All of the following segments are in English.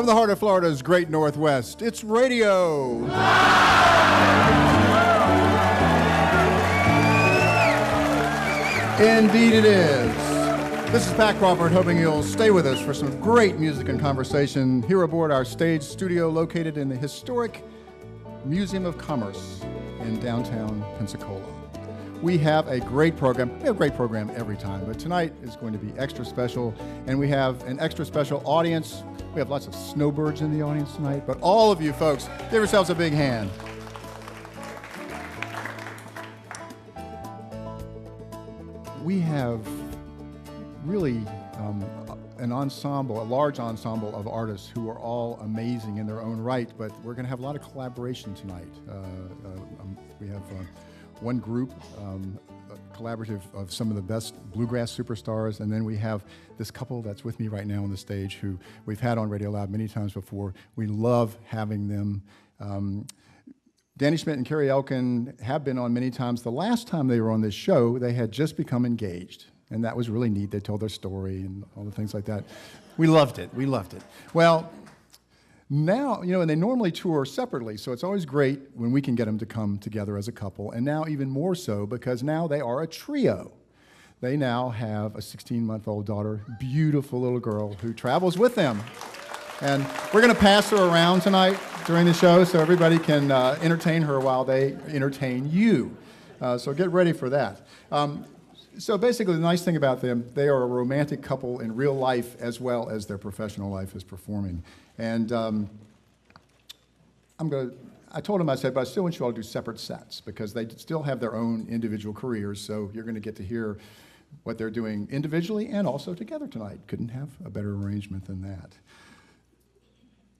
the heart of Florida's great Northwest, it's radio. Indeed it is. This is Pat Crawford, hoping you'll stay with us for some great music and conversation here aboard our stage studio located in the historic Museum of Commerce in downtown Pensacola. We have a great program. We have a great program every time, but tonight is going to be extra special, and we have an extra special audience. We have lots of snowbirds in the audience tonight, but all of you folks, give yourselves a big hand. We have really an ensemble, a large ensemble of artists who are all amazing in their own right, but we're going to have a lot of collaboration tonight. We have one group, collaborative of some of the best bluegrass superstars, and then we have this couple that's with me right now on the stage who we've had on RadioLive many times before. We love having them. Danny Schmidt and Carrie Elkin have been on many times. The last time they were on this show, they had just become engaged, and that was really neat. They told their story and all the things like that. We loved it. We loved it. Well, now, you know, and they normally tour separately, so it's always great when we can get them to come together as a couple, and now even more so because now they are a trio. They now have a 16-month-old daughter, beautiful little girl who travels with them. And we're going to pass her around tonight during the show so everybody can entertain her while they entertain you. So get ready for that. So basically, the nice thing about them, they are a romantic couple in real life as well as their professional life as performing. And I told them, I said, but I still want you all to do separate sets because they still have their own individual careers, so you're going to get to hear what they're doing individually and also together tonight. Couldn't have a better arrangement than that.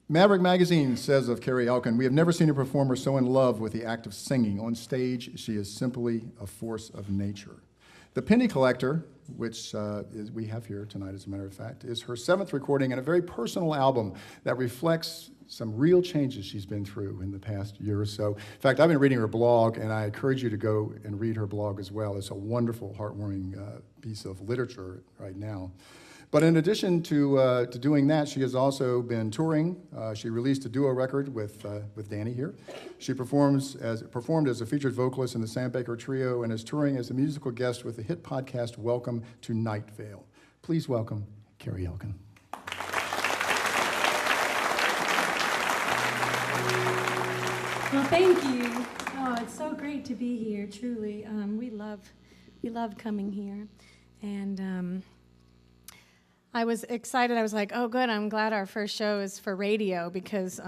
Maverick Magazine says of Carrie Elkin, we have never seen a performer so in love with the act of singing. On stage, she is simply a force of nature. The Penny Collector, which we have here tonight, as a matter of fact, is her 7th recording and a very personal album that reflects some real changes she's been through in the past year or so. In fact, I've been reading her blog, and I encourage you to go and read her blog as well. It's a wonderful, heartwarming piece of literature right now. But in addition to doing that, she has also been touring. She released a duo record with Danny here. She performed as a featured vocalist in the Sam Baker Trio and is touring as a musical guest with the hit podcast Welcome to Night Vale. Please welcome Carrie Elkin. Well, thank you. Oh, it's so great to be here, truly. We love coming here. And I was excited. I was like, oh, good, I'm glad our first show is for radio because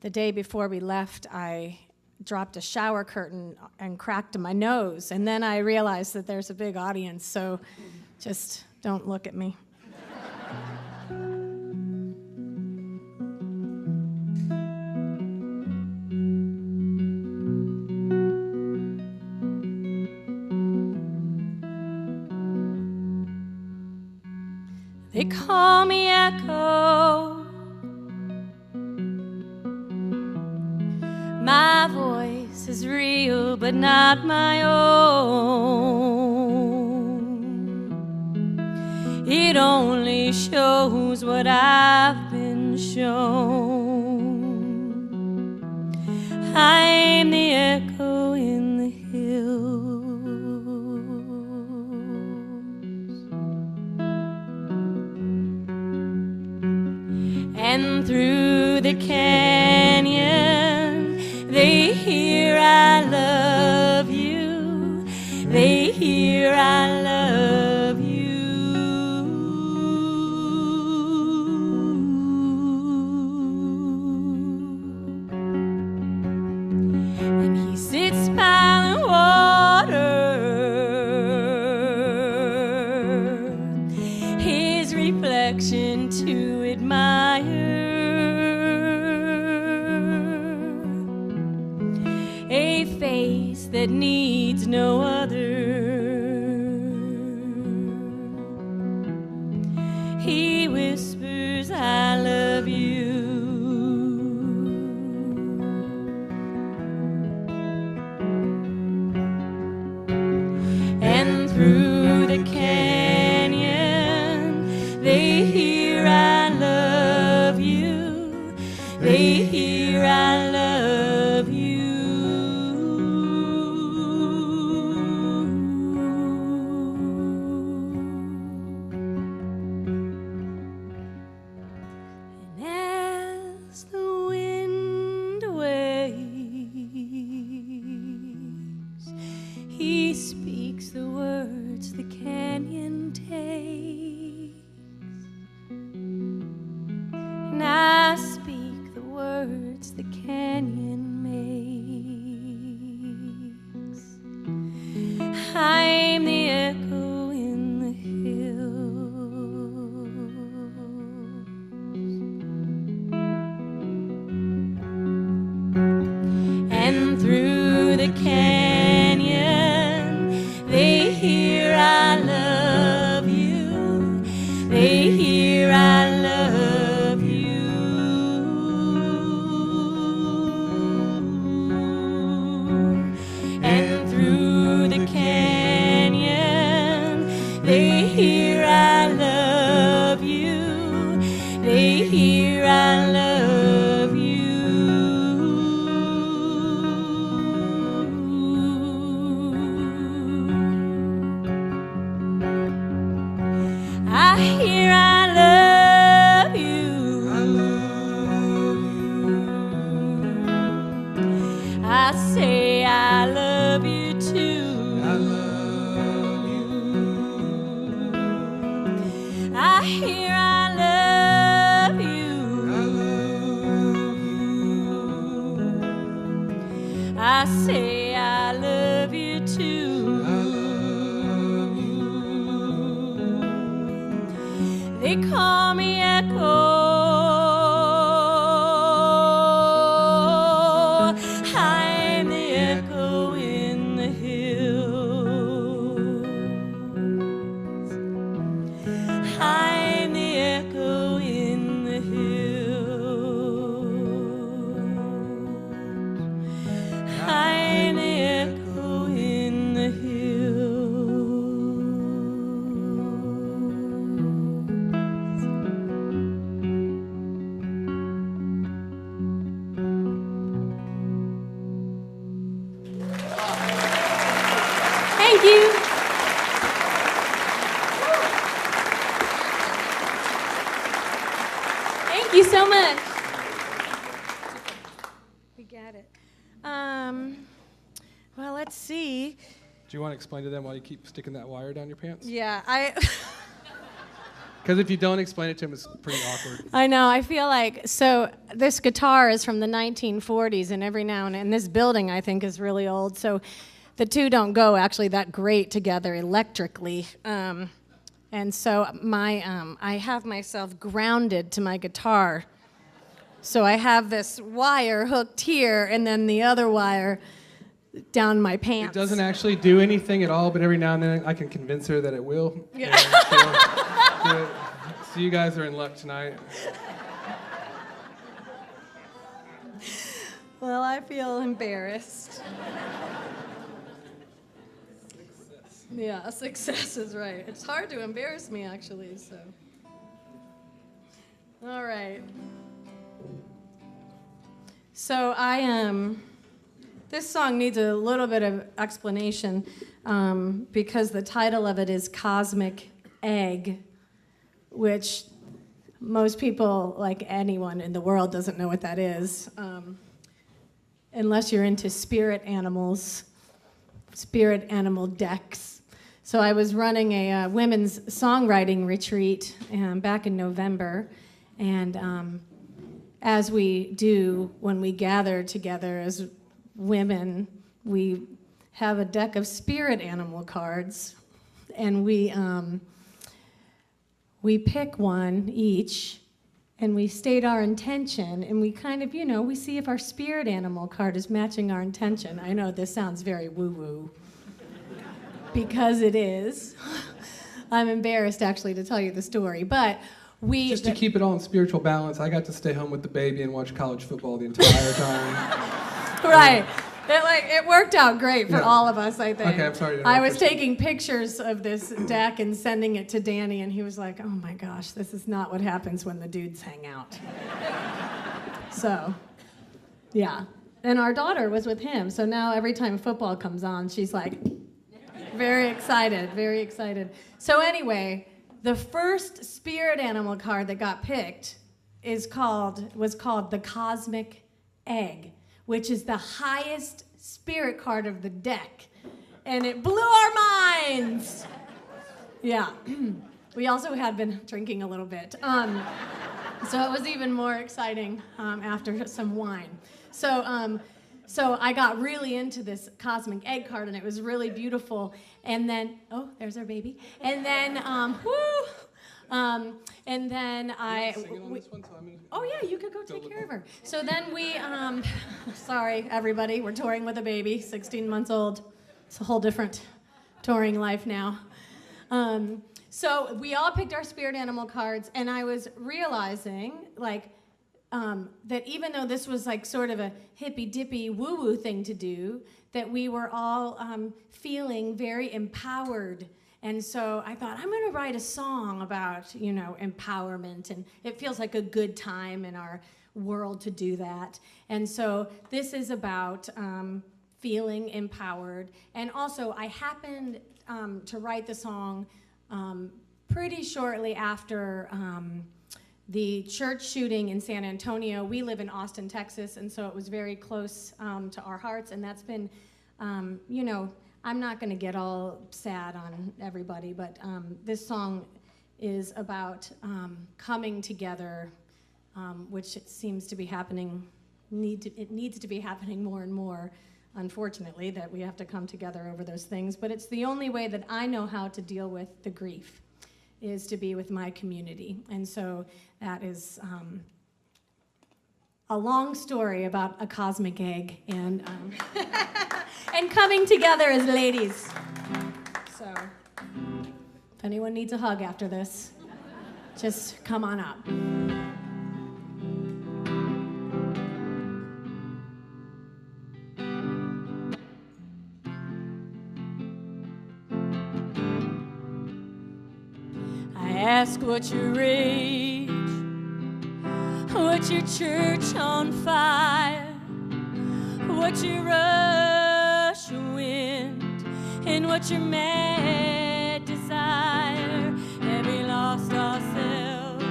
the day before we left, I dropped a shower curtain and cracked my nose. And then I realized that there's a big audience, so just don't look at me. They call me Echo. My voice is real, but not my own. It only shows what I've been shown. I'm the echo in the hills. And through the canyon, they hear I love you. They hear I love you. And he sits by the water, his reflection to admire. A face that needs no other. He whispers, I love you. And through the canyon, they hear I love you. they hear I love you. And as the wind waves, he speaks the words the canyon takes. And I speak the words the canyon makes. I'm the echo in the hills. And through the canyon, they hear I love you. They hear I love you. And through the canyon, they hear I love you. They hear I love you. I hear I love you. I love you. I say I love you too. I love you. I hear I love you. I love you. I say I love you too. I love you. They call me Echo. I'm the echo in the hills. I'm the echo in the hills. I'm the echo in the hills. Thank you. Thank you so much. We got it. Well, let's see. Do you want to explain to them why you keep sticking that wire down your pants? Yeah, Because if you don't explain it to them, it's pretty awkward. I know. I feel like, so this guitar is from the 1940s, and every now and then, this building, I think, is really old, so the two don't go actually that great together electrically. And so I have myself grounded to my guitar. So I have this wire hooked here, and then the other wire down my pants. It doesn't actually do anything at all, but every now and then I can convince her that it will. Yeah. So you guys are in luck tonight. Well, I feel embarrassed. Yeah, success is right. It's hard to embarrass me, actually, so. All right. So this song needs a little bit of explanation because the title of it is Cosmic Egg, which most people, like anyone in the world, doesn't know what that is, unless you're into spirit animal decks. So I was running a women's songwriting retreat back in November, and as we do when we gather together as women, we have a deck of spirit animal cards, and we pick one each, and we state our intention, and we kind of, we see if our spirit animal card is matching our intention. I know this sounds very woo-woo, because it is. I'm embarrassed, actually, to tell you the story, but Just to keep it all in spiritual balance, I got to stay home with the baby and watch college football the entire time. Right. It worked out great for all of us, I think. Okay, I'm sorry to I was interrupt. taking pictures of this deck and sending it to Danny, and he was like, oh my gosh, this is not what happens when the dudes hang out. So, yeah. And our daughter was with him, so now every time football comes on, she's like very excited, very excited. So anyway, the first spirit animal card that got picked was called the Cosmic Egg, which is the highest spirit card of the deck. And it blew our minds. Yeah. We also had been drinking a little bit. So it was even more exciting after some wine. So I got really into this Cosmic Egg card, and it was really beautiful. And then, oh, there's our baby. And then, and then oh yeah, you could go take care of her. So then we, sorry everybody, we're touring with a baby, 16 months old. It's a whole different touring life now. So we all picked our spirit animal cards, and I was realizing, that even though this was like sort of a hippy-dippy woo-woo thing to do, that we were all feeling very empowered. And so I thought, I'm going to write a song about, empowerment, and it feels like a good time in our world to do that. And so this is about feeling empowered. And also, I happened to write the song pretty shortly after the church shooting in San Antonio. We live in Austin, Texas, and so it was very close to our hearts, and that's been, I'm not going to get all sad on everybody, but this song is about coming together, which it seems to be happening, it needs to be happening more and more, unfortunately, that we have to come together over those things, but it's the only way that I know how to deal with the grief, is to be with my community. And so that is a long story about a cosmic egg and and coming together as ladies. So if anyone needs a hug after this, just come on up. Ask what your age, what your church on fire, what your rush wind, and what your mad desire. Have we lost ourselves?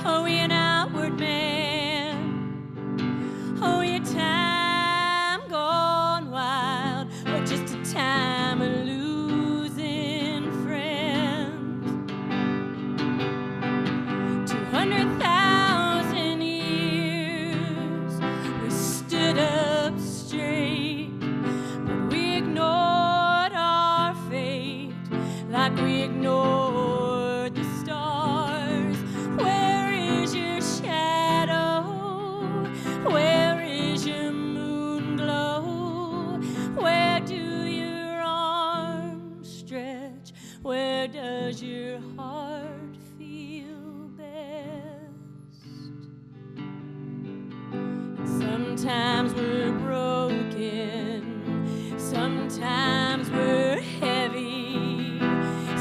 Are we an outward man? Are we a time gone wild, or just a time of losing friends? 200,000 years we stood up straight, but we ignored our fate like we ignored the stars. Where is your shadow? Where is your moon glow? Where do your arms stretch? Where does your heart feel best? Sometimes we're broken, sometimes we're heavy,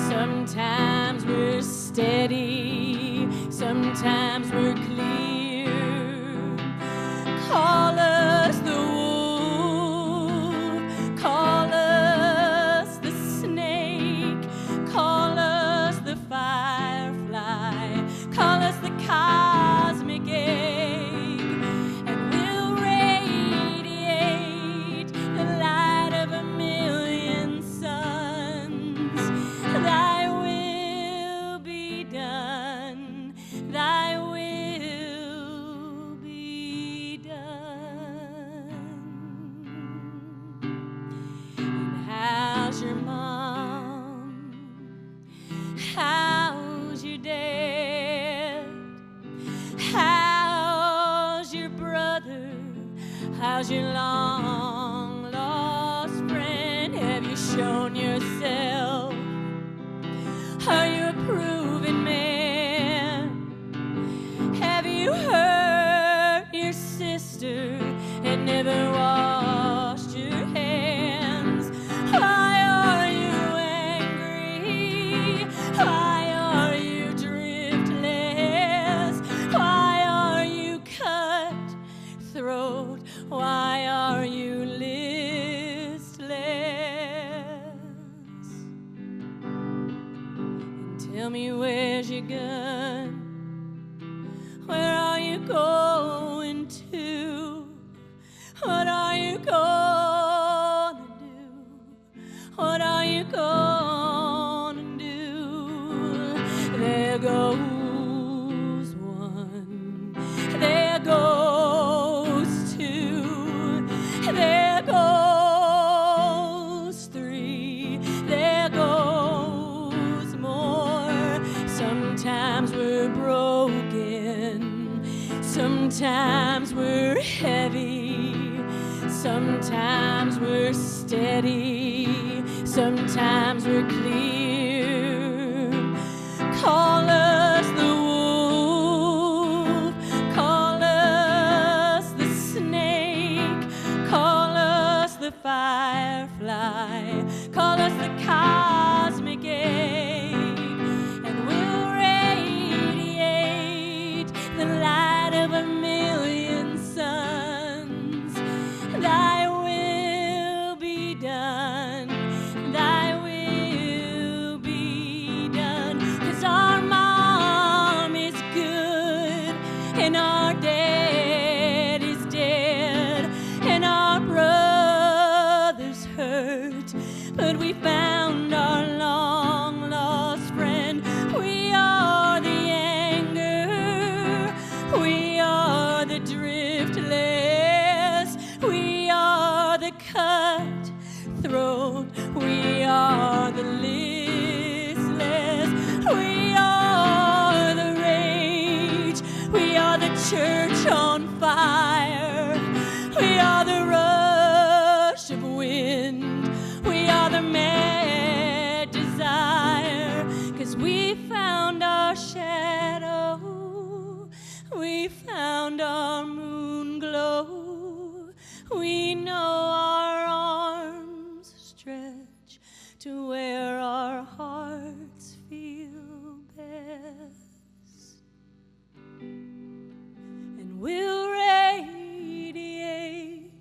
sometimes we're steady, sometimes we're clear. Call us the wolf, call us the snake, call us the firefly, call us the cosmic egg, and we'll radiate the light of a million suns. Thy will be done, thy will be done. And how's your mom? How's your dad? How's your brother? How's your long lost friend? Have you shown yourself? Are you a proven man? Have you hurt your sister and never washed your hands? Why are you angry? Why are you driftless? Why are you cut Where's your gun? Where are you going to? What are you gonna do? What are you gonna do? There goes one. There goes two. There goes three. There goes more. Sometimes we're broken. Sometimes we're heavy. Sometimes we're steady. Sometimes we're clear. Call us the wolf. Call us the snake. Call us the firefly. Call us the cosmic egg. And we'll radiate the light of a million suns. Thy will be done. Thy will be done. 'Cause our mom is good and our dad is dead and our brother's hurt. But we found our long lost friend. We are the anger. We are the driftless. We are the cut throat. We are the listless. We are the rage. We are the church on fire. We are the rush of wind. We are the mad desire. 'Cause we found our shadow. We found our moon glow. We know our arms stretch to where our hearts feel best. And we'll radiate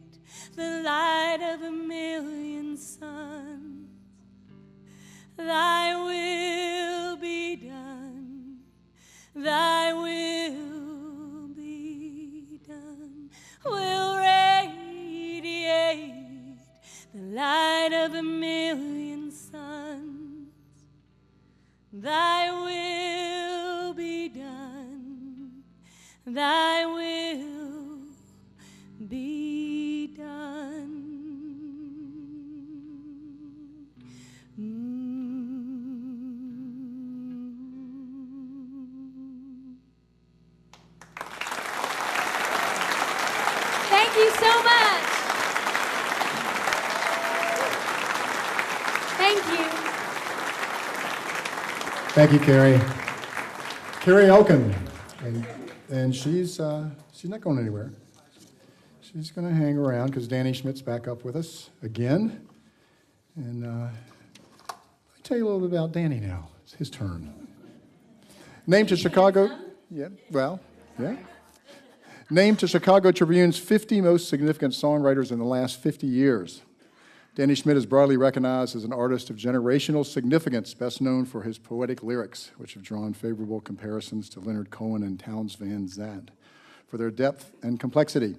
the light of a million suns. Thy will be done. Thy will be done. We'll radiate the light of a million suns. Thy will be done. Thy will be done. Thank you so much. Thank you. Thank you, Carrie. Carrie Elkin. And she's not going anywhere. She's going to hang around because Danny Schmidt's back up with us again. And let me tell you a little bit about Danny now. It's his turn. Named to Chicago. Yeah, well, yeah. Named to Chicago Tribune's 50 most significant songwriters in the last 50 years. Danny Schmidt is broadly recognized as an artist of generational significance, best known for his poetic lyrics, which have drawn favorable comparisons to Leonard Cohen and Townes Van Zandt for their depth and complexity.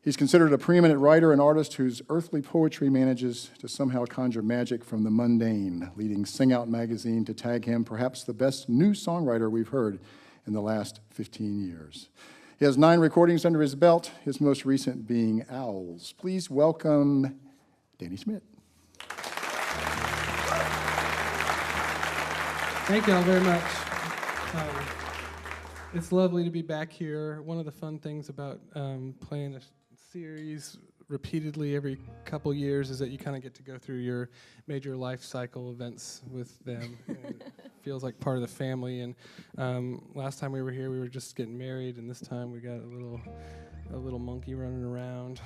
He's considered a preeminent writer and artist whose earthly poetry manages to somehow conjure magic from the mundane, leading Sing Out magazine to tag him perhaps the best new songwriter we've heard in the last 15 years. He has 9 recordings under his belt, his most recent being Owls. Please welcome Danny Schmidt. Thank you all very much. It's lovely to be back here. One of the fun things about playing a series repeatedly every couple years is that you kind of get to go through your major life cycle events with them. It feels like part of the family. And last time we were here, we were just getting married, and this time we got a little monkey running around.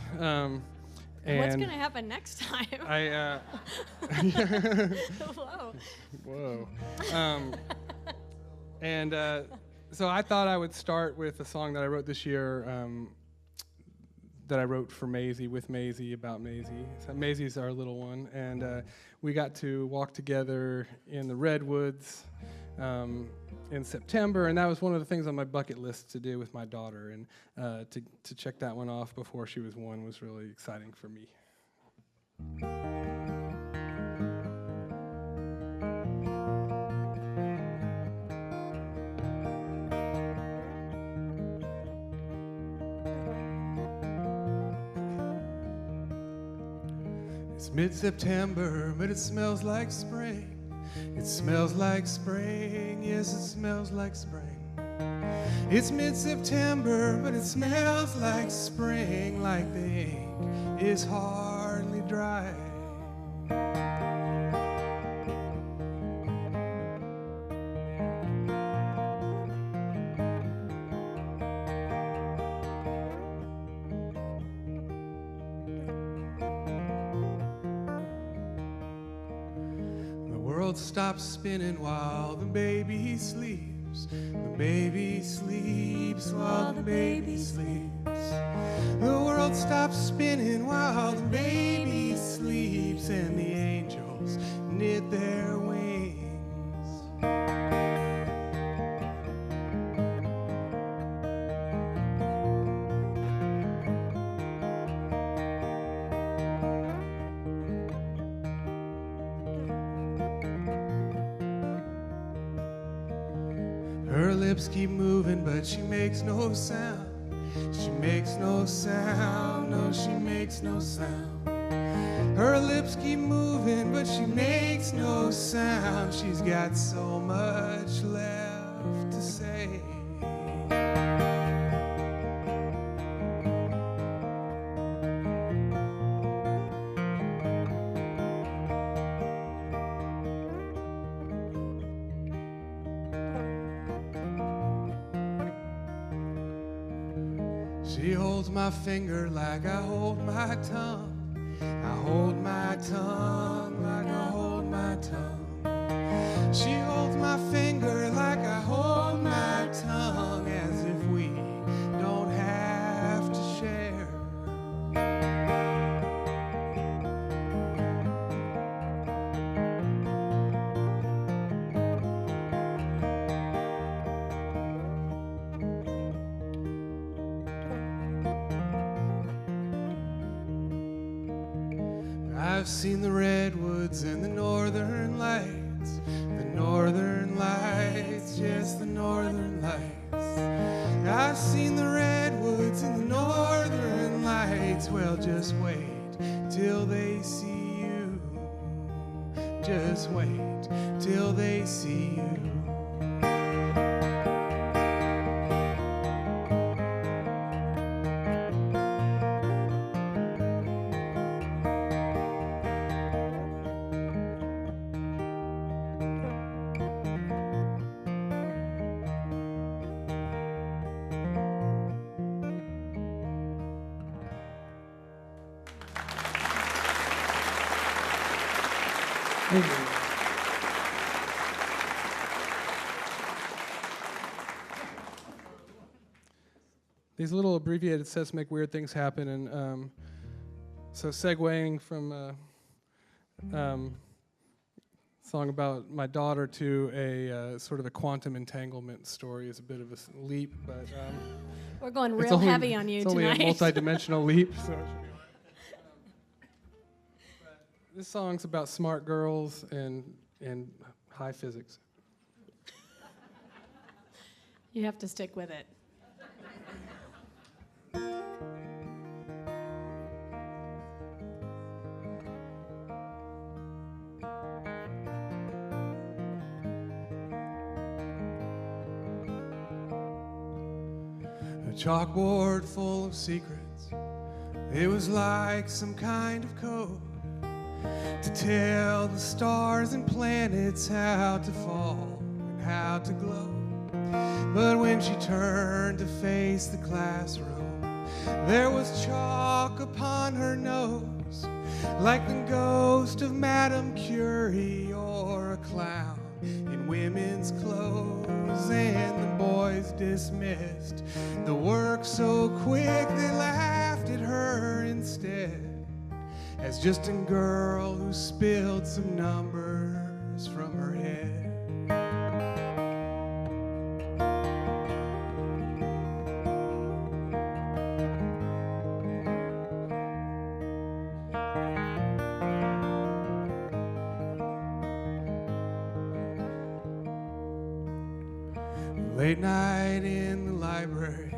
And what's going to happen next time? Whoa. So I thought I would start with a song that I wrote this year that I wrote for Maisie, with Maisie, about Maisie. So Maisie's our little one, and we got to walk together in the redwoods in September, and that was one of the things on my bucket list to do with my daughter, and to check that one off before she was 1 was really exciting for me. It's mid-September, but it smells like spring. It smells like spring, yes, it smells like spring. It's mid-September, but it smells like spring, like the ink is hardly dry. Stops spinning while the baby sleeps. The baby sleeps while the baby sleeps. The world stops spinning while the baby sleeps, and the angels knit their wings. Her lips keep moving, but she makes no sound. She makes no sound, no, she makes no sound. Her lips keep moving, but she makes no sound. She's got so much left to say. She holds my finger like I hold my tongue. I hold my tongue like I hold my tongue. She holds my finger like I hold my tongue, as if we don't have to share. I've seen the redwoods and the northern lights, yes, the northern lights. I've seen the redwoods and the northern lights. Well, just wait till they see you. Just wait till they see you. These little abbreviated sets make weird things happen, and so segueing from a song about my daughter to a sort of a quantum entanglement story is a bit of a leap, but we're going real heavy on you tonight. It's only a multi-dimensional leap, so it should be all right. This song's about smart girls and high physics. You have to stick with it. A chalkboard full of secrets. It was like some kind of code to tell the stars and planets how to fall and how to glow. But when she turned to face the classroom, there was chalk upon her nose, like the ghost of Madame Curie or a clown in women's clothes. And the boys dismissed the work so quick they laughed at her instead, as just a girl who spilled some numbers from her head. Late night in the library,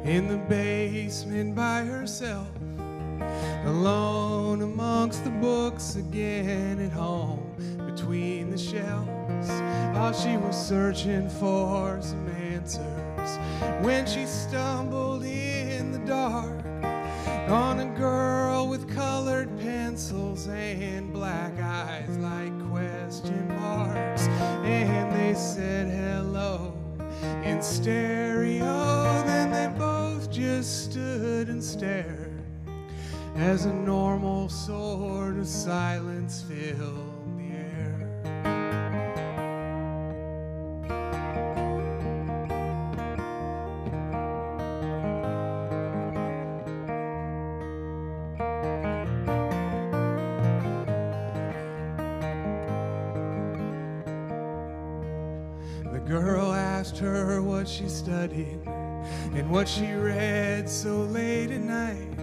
in the basement by herself, alone amongst the books again at home between the shelves. While she was searching for some answers, when she stumbled in the dark on a girl with colored pencils and black eyes like question marks, and they said hello in stereo. Then they both just stood and stared as a normal sort of silence filled the air. The girl asked her what she studied and what she read so late at night,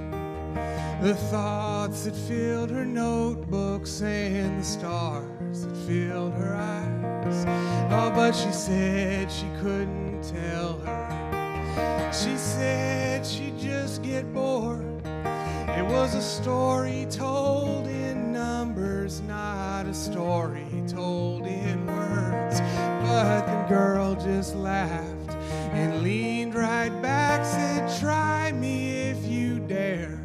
the thoughts that filled her notebooks and the stars that filled her eyes. Oh, but she said she couldn't tell her. She said she'd just get bored. It was a story told in numbers, not a story told in words. But the girl just laughed and leaned right back, said, "Try me if you dare."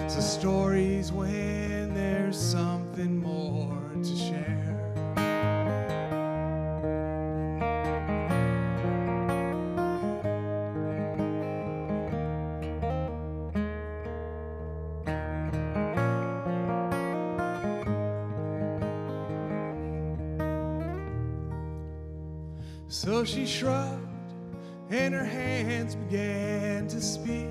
So stories when there's something more to share. So she shrugged and her hands began to speak.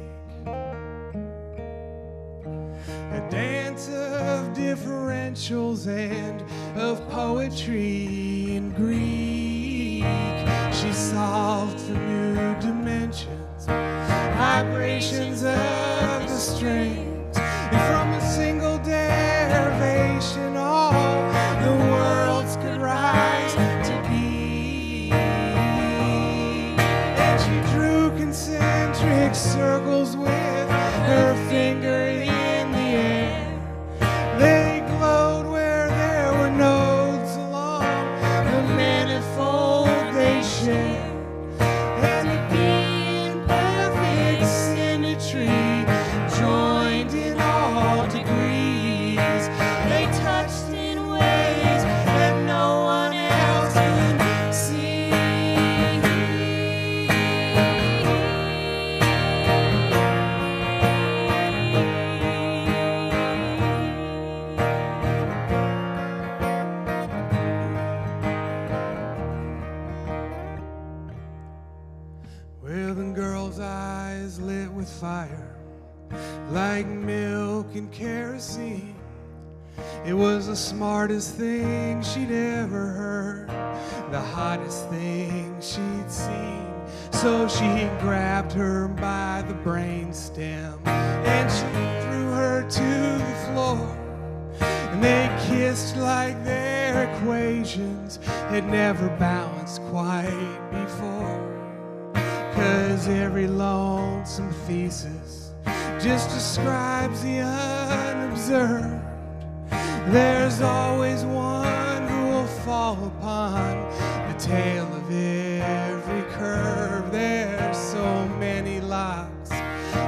A dance of differentials and of poetry in Greek. She solved for new dimensions, vibrations of the strings, and from a single derivation all the worlds could rise to be. And she drew concentric circles with her finger in the air. They glowed where there were nodes along the manifold they shared. And to be in perfect symmetry, joined in all degrees, they touched in ways that no one else could see. Well, the girl's eyes lit with fire, like milk and kerosene. It was the smartest thing she'd ever heard, the hottest thing she'd seen. So she grabbed her by the brainstem and she threw her to the floor. And they kissed like their equations had never balanced quite before. 'Cause every lonesome thesis just describes the unobserved. There's always one who will fall upon the tail of every curve. There's so many locks,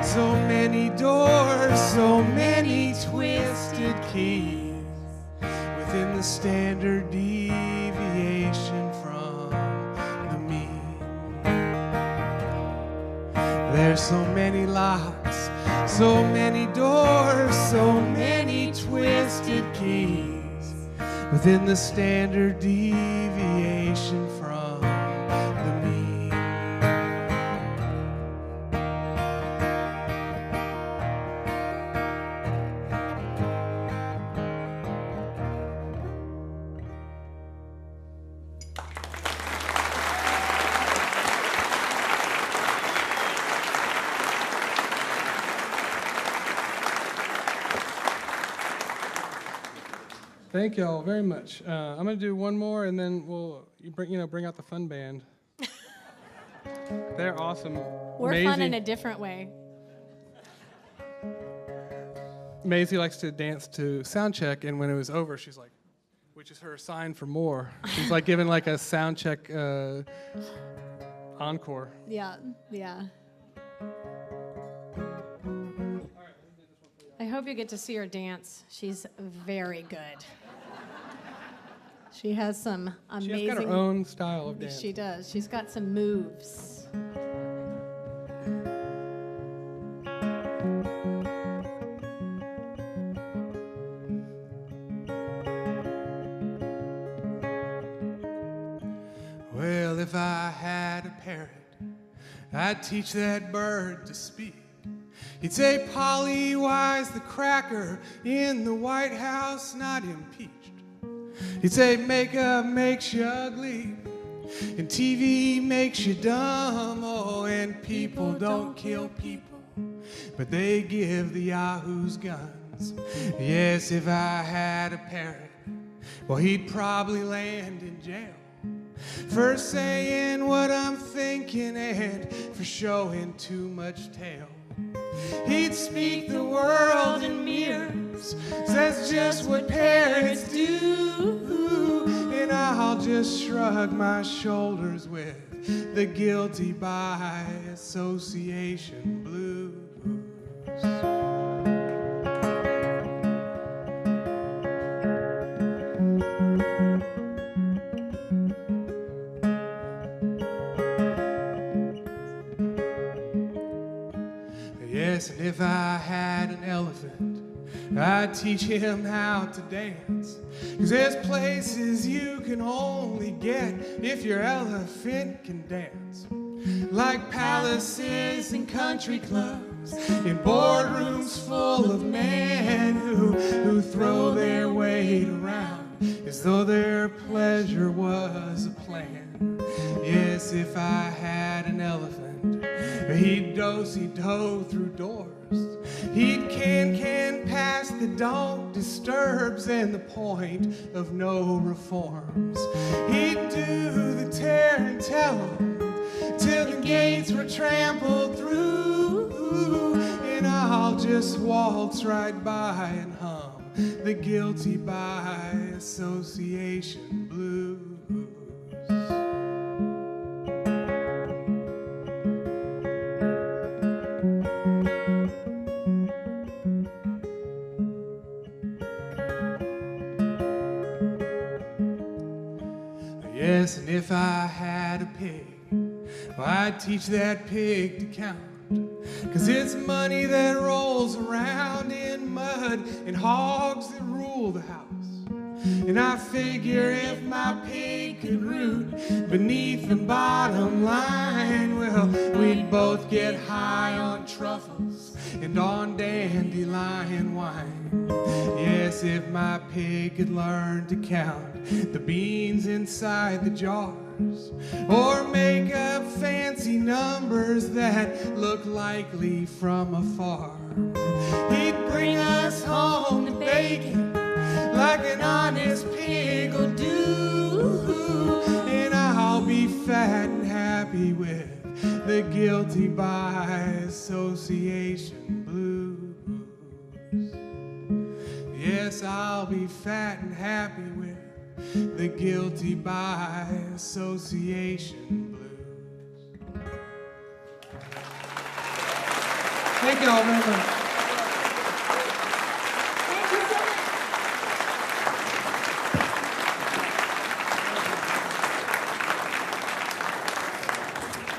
so many doors, so many twisted keys within the standard deviation from the mean. There's so many locks, so many doors, so many twisted keys within the standard deviation from the mean. Thank y'all very much. I'm gonna do one more, and then we'll bring out the fun band. They're awesome. We're fun in a different way. Maisie likes to dance to sound check, and when it was over, she's like, which is her sign for more. She's like giving like a sound check encore. Yeah, yeah. I hope you get to see her dance. She's very good. She has some amazing... She's got her own style of dance. She does. She's got some moves. Well, if I had a parrot, I'd teach that bird to speak. He'd say, Polly, why's the cracker in the White House not impeached? He'd say, makeup makes you ugly, and TV makes you dumb. Oh, and people don't kill people, but they give the yahoos guns. Yes, if I had a parrot, well, he'd probably land in jail for saying what I'm thinking and for showing too much tail. He'd speak the world in mirrors, that's just what parrots do. And I'll just shrug my shoulders with the guilty by association blues. Yes, and if I had an elephant, I'd teach him how to dance. 'Cause there's places you can only get if your elephant can dance. Like palaces and country clubs, in boardrooms full of men who throw their weight around as though their pleasure was a plan. Yes, if I had an elephant, he'd do-si-do through doors. He'd can past the don't disturbs and the point of no reforms. He'd do the tear and tell till the gates were trampled through. And I'll just waltz right by and hum the guilty by association blues. Yes, and if I had a pig, well, I'd teach that pig to count. 'Cause it's money that rolls around in mud and hogs that rule the house. And I figure if my pig could root beneath the bottom line, well, we'd both get high on truffles and on dandelion wine. Yes, if my pig could learn to count the beans inside the jars, or make up fancy numbers that look likely from afar, he'd bring us home the bacon like an honest pig will do. And I'll be fat and happy with the guilty by association blues. Yes, I'll be fat and happy with the guilty by association blues. Thank you all very much. Thank you so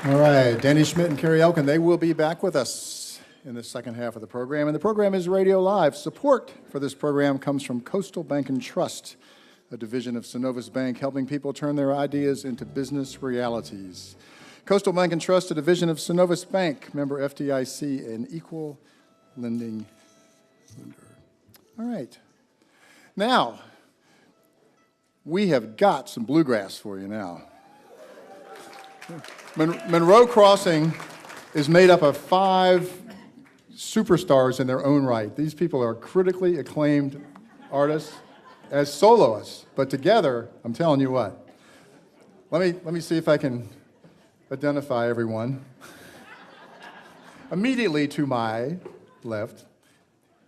much. All right, Danny Schmidt and Carrie Elkin, they will be back with us in the second half of the program. And the program is Radio Live. Support for this program comes from Coastal Bank and Trust, a division of Synovus Bank, helping people turn their ideas into business realities. Coastal Bank and Trust, a division of Synovus Bank, member FDIC, an equal lending lender. All right. Now, we have got some bluegrass for you now. Monroe Crossing is made up of 5 superstars in their own right. These people are critically acclaimed artists as soloists, but together, I'm telling you what. Let me see if I can identify everyone. Immediately to my left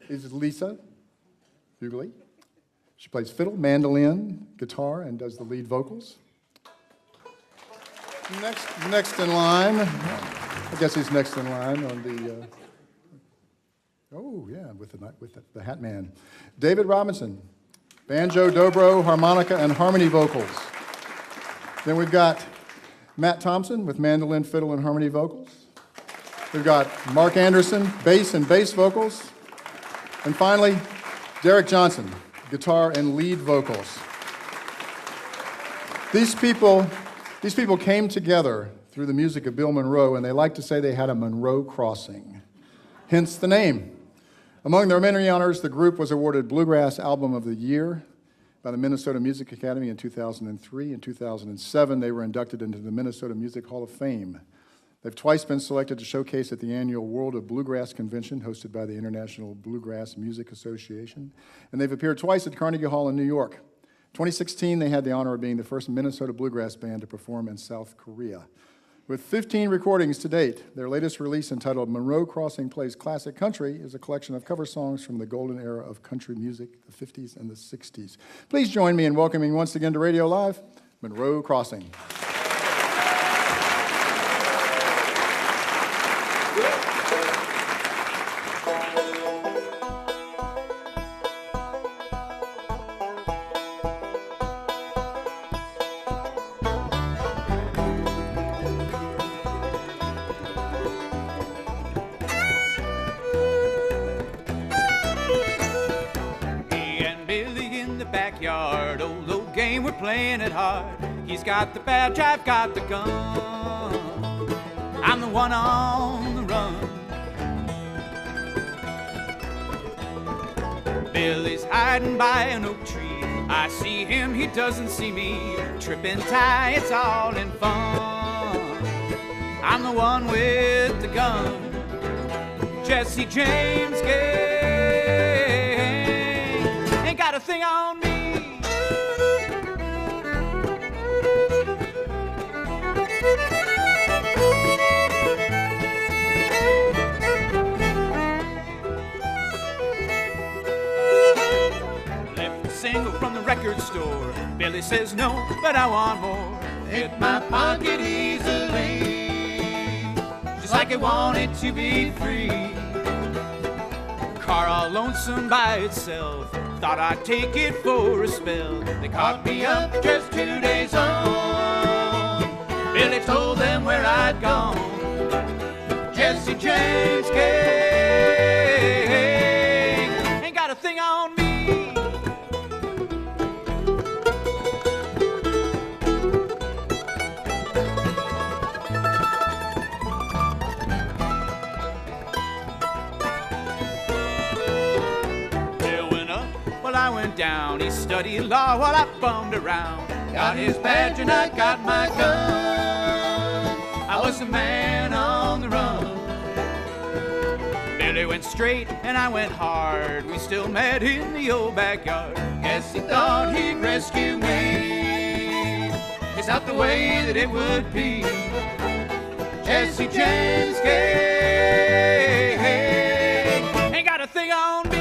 is Lisa Hughley. She plays fiddle, mandolin, guitar, and does the lead vocals. Next in line, I guess he's next in line on the, with the Hat Man. David Robinson, banjo, dobro, harmonica, and harmony vocals. Then we've got Matt Thompson with mandolin, fiddle, and harmony vocals. We've got Mark Anderson, bass and bass vocals. And finally, Derek Johnson, guitar and lead vocals. These people came together through the music of Bill Monroe, and they like to say they had a Monroe crossing, hence the name. Among their many honors, the group was awarded Bluegrass Album of the Year by the Minnesota Music Academy in 2003. In 2007, they were inducted into the Minnesota Music Hall of Fame. They've twice been selected to showcase at the annual World of Bluegrass Convention hosted by the International Bluegrass Music Association, and they've appeared twice at Carnegie Hall in New York. In 2016, they had the honor of being the first Minnesota bluegrass band to perform in South Korea. With 15 recordings to date, their latest release entitled Monroe Crossing Plays Classic Country is a collection of cover songs from the golden era of country music, the 50s and the 60s. Please join me in welcoming once again to Radio Live, Monroe Crossing. We're playing it hard. He's got the badge, I've got the gun. I'm the one on the run. Billy's hiding by an oak tree. I see him, he doesn't see me. Tripping tie, it's all in fun. I'm the one with the gun. Jesse James Gang ain't got a thing on me. Single from the record store. Billy says no, but I want more. Hit my pocket easily, just like I want it to be free. Car all lonesome by itself, thought I'd take it for a spell. They caught me up just 2 days on. Billy told them where I'd gone. Jesse James Gang ain't got a thing on me. I went down, he studied law while I bummed around. Got his badge and I got my gun. I was the man on the run. Billy went straight and I went hard. We still met in the old backyard. Guess he thought he'd rescue me. It's not the way that it would be. Jesse James Gang ain't got a thing on me.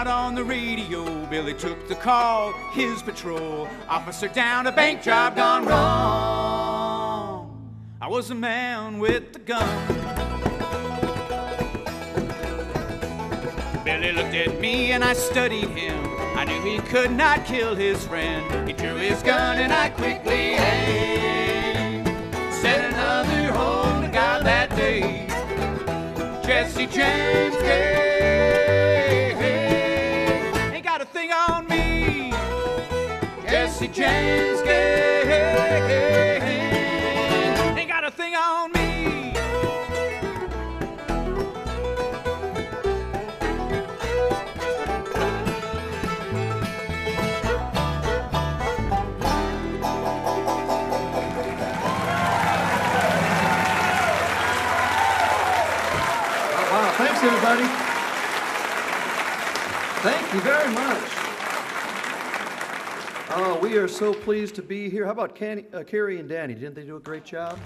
On the radio, Billy took the call. His patrol officer down, a bank job gone wrong. I was the man with the gun. Billy looked at me and I studied him. I knew he could not kill his friend. He drew his gun and I quickly aimed. Set another hole to God that day. Jesse James Gang a thing on me. Jesse James Gang ain't got a thing on me. Thanks, everybody. Thank you very much. Oh, we are so pleased to be here. How about Carrie and Danny? Didn't they do a great job?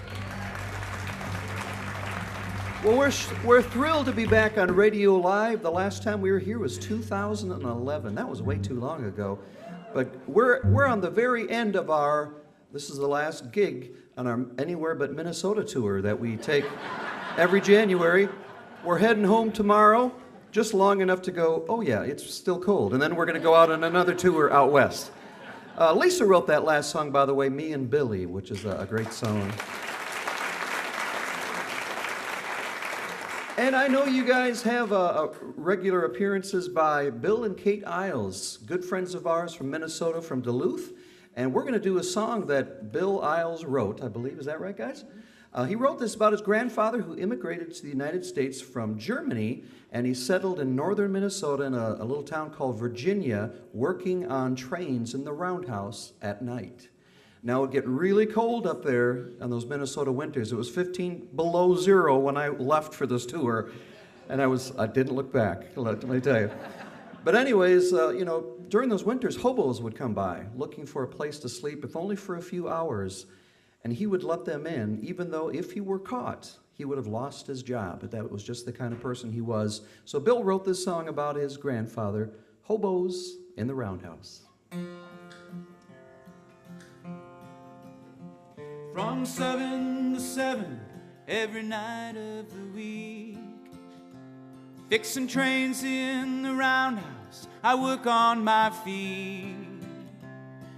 Well, we're thrilled to be back on Radio Live. The last time we were here was 2011. That was way too long ago. But we're on the very end of this is the last gig on our Anywhere But Minnesota tour that we take every January. We're heading home tomorrow, just long enough to go, oh yeah, it's still cold. And then we're going to go out on another tour out west. Lisa wrote that last song, by the way, Me and Billy, which is a great song. And I know you guys have regular appearances by Bill and Kate Isles, good friends of ours from Minnesota, from Duluth. And we're going to do a song that Bill Isles wrote, I believe. Is that right, guys? He wrote this about his grandfather who immigrated to the United States from Germany, and he settled in northern Minnesota in a little town called Virginia, working on trains in the Roundhouse at night. Now, it would get really cold up there on those Minnesota winters. It was 15 below zero when I left for this tour, and I didn't look back, let me tell you. But anyways, during those winters, hobos would come by, looking for a place to sleep, if only for a few hours, and he would let them in, even though if he were caught, he would have lost his job. But that was just the kind of person he was. So Bill wrote this song about his grandfather, Hobos in the Roundhouse. From 7 to 7 every night of the week, fixing trains in the Roundhouse, I work on my feet.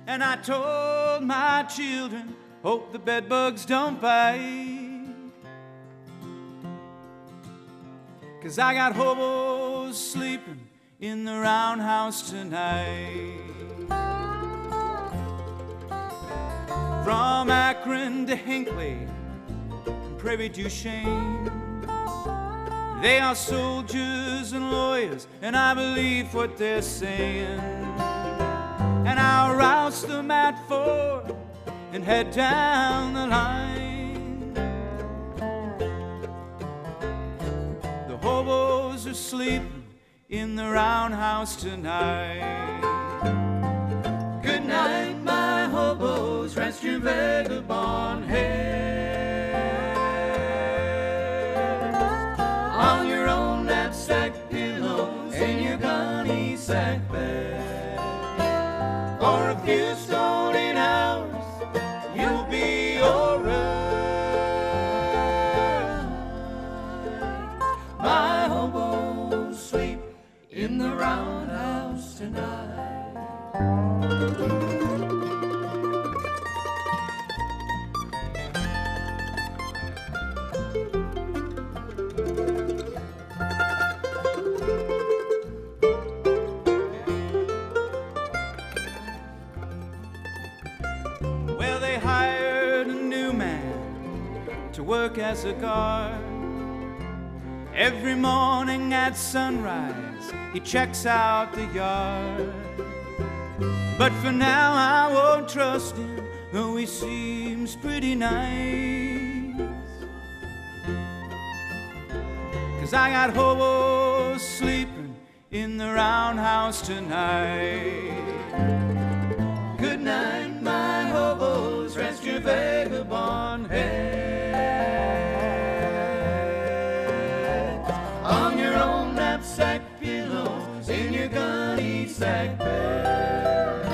And I told my children, hope the bed bugs don't bite, 'cause I got hobos sleeping in the Roundhouse tonight. From Akron to Hinckley, from Prairie du Chien, they are soldiers and lawyers, and I believe what they're saying. And I'll rouse them at 4 and head down the line. The hobos are sleeping in the Roundhouse tonight. Good night, my hobos, rest your vagabond heads on your own knapsack pillows in your gunny sack bed. For a few stolen hours, you'll be alright. My hobos sleep in the Roundhouse tonight. Well, they hired a new man to work as a guard. Every morning at sunrise, he checks out the yard. But for now I won't trust him, though he seems pretty nice. 'Cause I got hobos sleeping in the Roundhouse tonight. Good night, my hobos, rest your vagabond head on your own knapsack pillows in your gunny sack bed.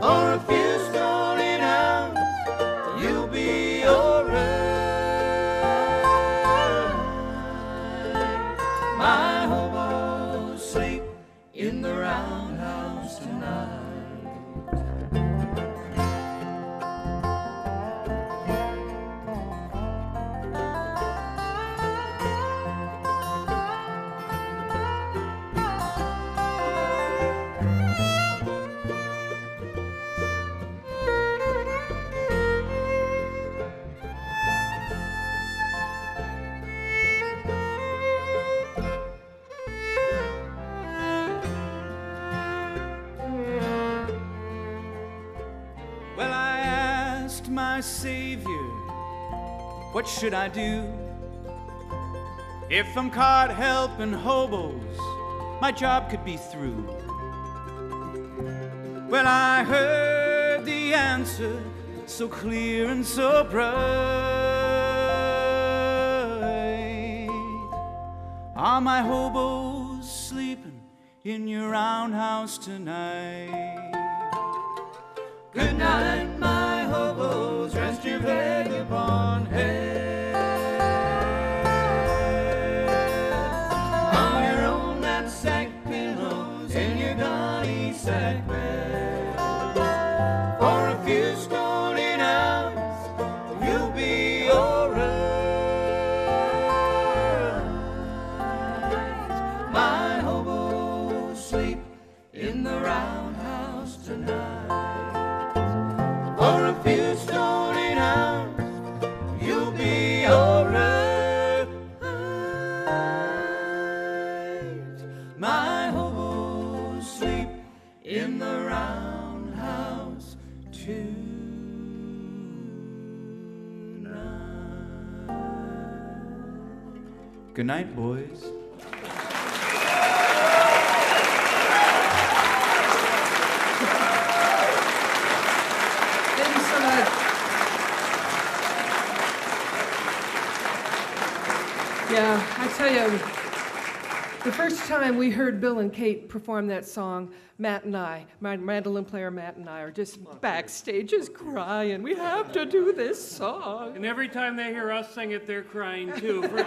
For a few stolen hours, you'll be alright. My hobos sleep in the Roundhouse tonight. My Savior, what should I do? If I'm caught helping hobos, my job could be through. Well, I heard the answer so clear and so bright. Are my hobos sleeping in your roundhouse tonight? Good night, my hobos, rest your vagabond head on your own knapsack pillows in your gunny sack bed. For a few stony nights, you'll be alright. My hobos sleep in the roundhouse tonight. For a few stony nights, you'll be alright. My hobos sleep in the roundhouse tonight. Good night, boys. Thank you so much. Yeah, I tell you, the first time we heard Bill and Kate perform that song, Matt and I, my mandolin player Matt and I, are just backstage just crying. We have to do this song. And every time they hear us sing it, they're crying too, for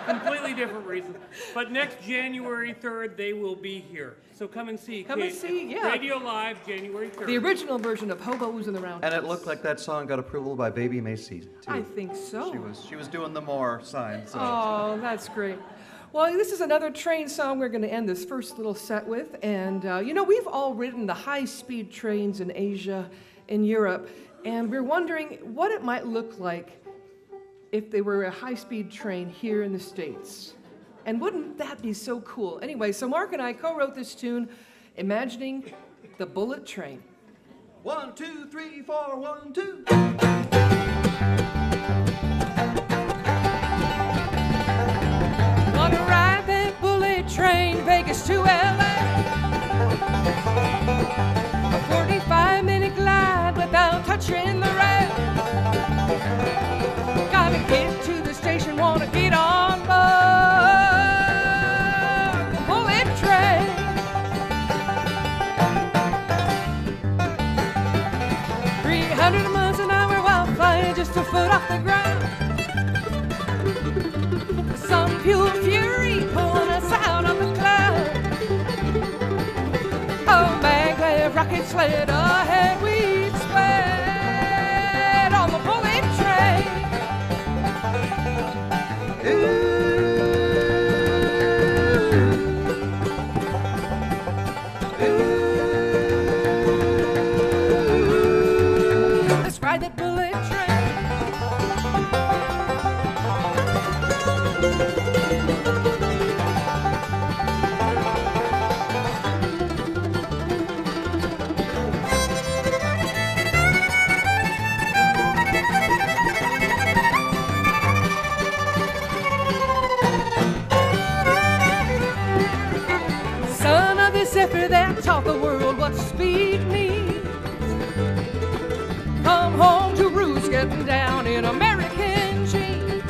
completely different reasons. But next January 3rd, they will be here. So come and see. Come and Kate, see, yeah. Radio Live, January 3rd. The original version of Hobo's in the Roundhouse. And it looked like that song got approval by Baby Macy, too. I think so. She was doing the more sign. So. Oh, that's great. Well, this is another train song we're going to end this first little set with. And, you know, we've all ridden the high-speed trains in Asia, in Europe, and we're wondering what it might look like if they were a high-speed train here in the States. And wouldn't that be so cool? Anyway, so Mark and I co-wrote this tune, imagining the bullet train. 1, 2, 3, 4, 1, 2. Wanna ride that bullet train, Vegas to LA. A 45-minute glide without touching the rail. Gotta get to the station, wanna get on board the bullet train. "300 miles an hour while flying just a foot off the ground. Some pure fury pulling us out of the cloud. Oh, maglev rocket sled ahead we sped on the bullet train. Let's ride that bullet train. Son of the zephyr that taught the world what speed means. Come home to roost, getting down in American jeans.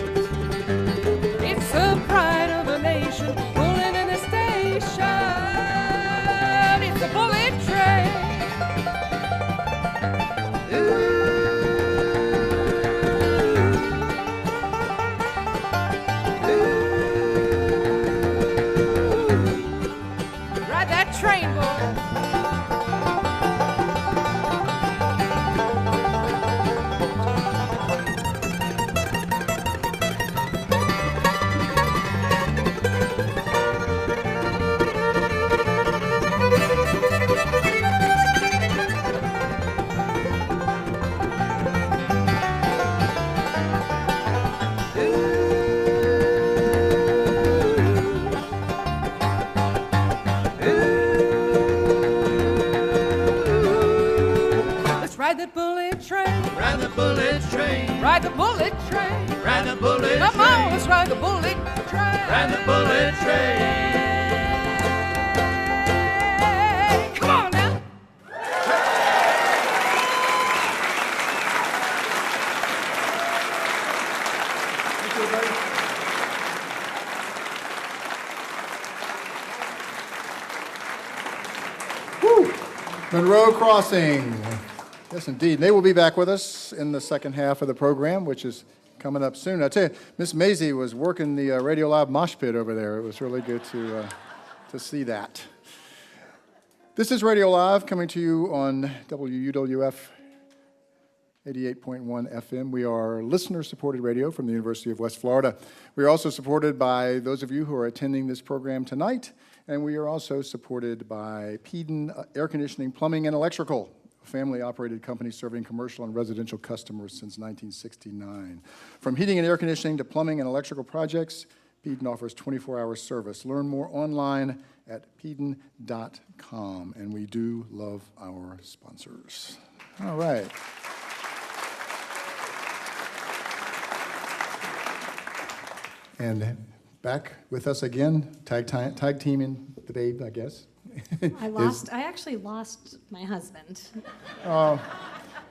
It's the pride of a nation, pulling in the station. It's a bullet train. Ride that train, boy. Ride the bullet train. Ride the bullet train. Ride the bullet train. Ride the bullet Come train. on, let's ride the bullet ran the bullet train. Come on now. Thank you, everybody. Woo! Monroe Crossing. Yes, indeed. They will be back with us in the second half of the program, which is coming up soon. I tell you, Miss Maisie was working the RadioLive mosh pit over there. It was really good to see that. This is RadioLive coming to you on WUWF 88.1 FM. We are listener-supported radio from the University of West Florida. We are also supported by those of you who are attending this program tonight, and we are also supported by Peden Air Conditioning, Plumbing, and Electrical, a family-operated company serving commercial and residential customers since 1969. From heating and air conditioning to plumbing and electrical projects, Peden offers 24-hour service. Learn more online at peden.com, and we do love our sponsors. All right. And back with us again, tag teaming the babe, I guess. I actually lost my husband. Well,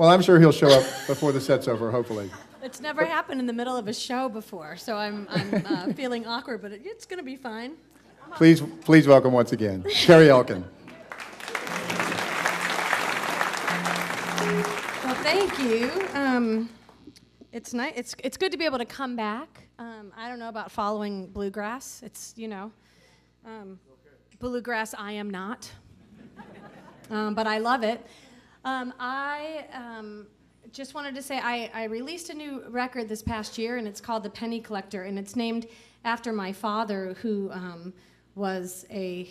I'm sure he'll show up before the set's over, hopefully. It's never happened in the middle of a show before, so I'm feeling awkward, but it's going to be fine. Please welcome once again, Carrie Elkin. Well, thank you. It's nice. It's good to be able to come back. I don't know about following bluegrass. It's, bluegrass I am not. But I love it. I just wanted to say I released a new record this past year, and it's called The Penny Collector, and it's named after my father, who was a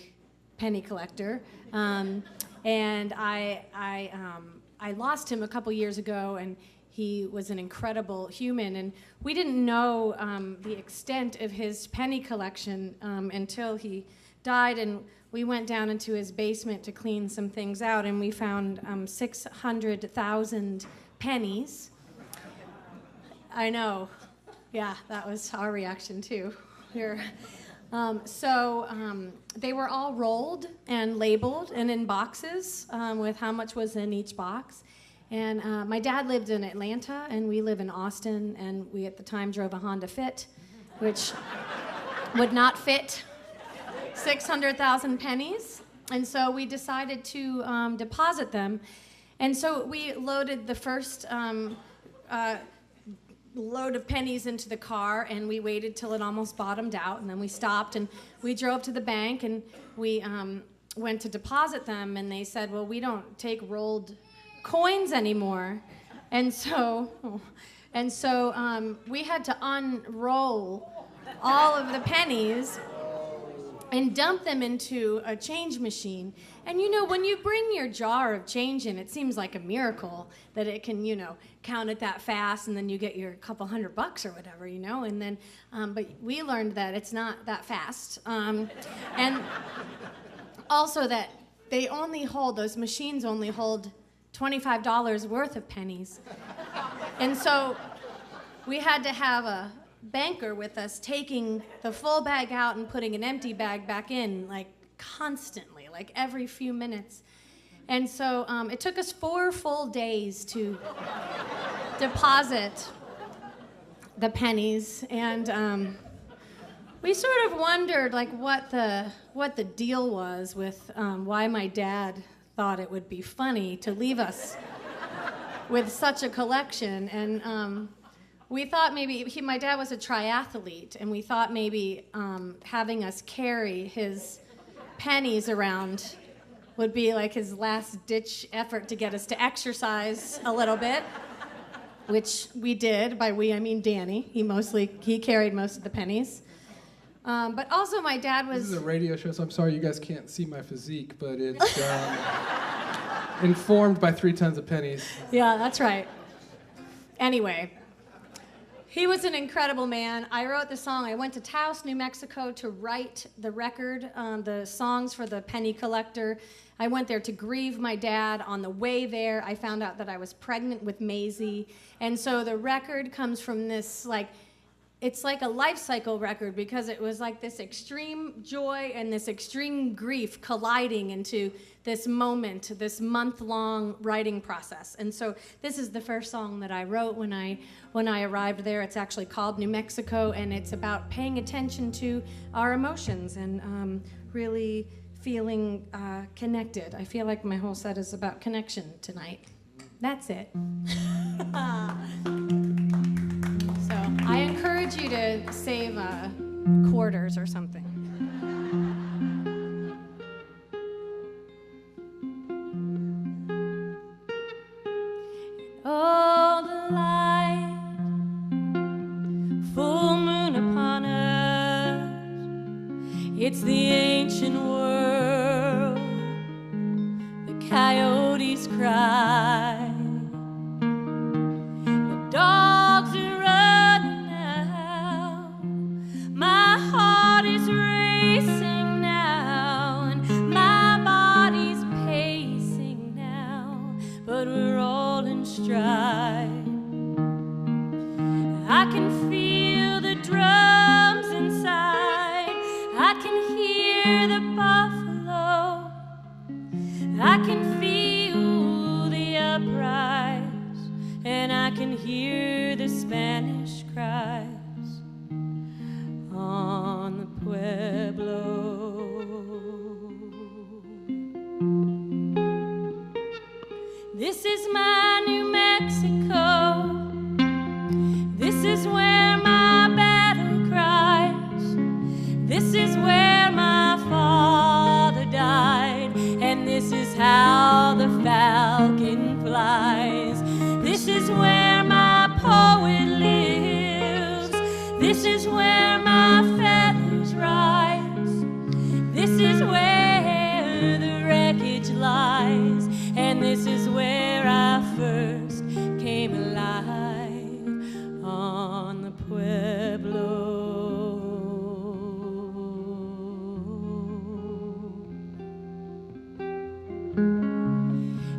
penny collector. And I lost him a couple years ago, and he was an incredible human, and we didn't know the extent of his penny collection until he died, and we went down into his basement to clean some things out, and we found 600,000 pennies. I know. Yeah, that was our reaction, too. They were all rolled and labeled and in boxes with how much was in each box. And my dad lived in Atlanta, and we live in Austin, and we at the time drove a Honda Fit, which would not fit 600,000 pennies. And so we decided to deposit them. And so we loaded the first load of pennies into the car, and we waited till it almost bottomed out, and then we stopped, and we drove to the bank, and we went to deposit them, and they said, well, we don't take rolled coins anymore. And so we had to unroll all of the pennies and dump them into a change machine. And when you bring your jar of change in, it seems like a miracle that it can, count it that fast, and then you get your couple $100 or whatever, and then, but we learned that it's not that fast. And also that those machines only hold $25 worth of pennies. And so we had to have a banker with us taking the full bag out and putting an empty bag back in, like constantly, like every few minutes. And so it took us 4 full days to deposit the pennies. And we sort of wondered what the deal was with why my dad thought it would be funny to leave us with such a collection. And we thought maybe my dad was a triathlete, and we thought maybe having us carry his pennies around would be like his last-ditch effort to get us to exercise a little bit, which we did. By we, I mean Danny. He carried most of the pennies. But also my dad was... This is a radio show, so I'm sorry you guys can't see my physique, but it's informed by 3 tons of pennies. Yeah, that's right. Anyway, he was an incredible man. I wrote the song. I went to Taos, New Mexico to write the record, the songs for The Penny Collector. I went there to grieve my dad. On the way there, I found out that I was pregnant with Maisie. And so the record comes from this, it's like a life cycle record because it was like this extreme joy and this extreme grief colliding into this moment, this month-long writing process. And so this is the first song that I wrote when I arrived there. It's actually called New Mexico, and it's about paying attention to our emotions and really feeling connected. I feel like my whole set is about connection tonight. That's it. So I encourage you to save quarters or something. Oh, the light, full moon upon us. It's the ancient world. The coyotes cry. The dogs are running now. My heart is racing now, and my body's pacing now. But we're all in stride. I can feel the drums inside. I can hear the buffalo. I can feel the uprise, and I can hear the Spanish cries on the Pueblo. This is my New Mexico. This is where my battle cries. This is where my father died, and this is how the falcon flies. This is where my poet lives. This is where my feathers rise. This is where the wreckage lies, and this is where I first came alive on the Pueblo.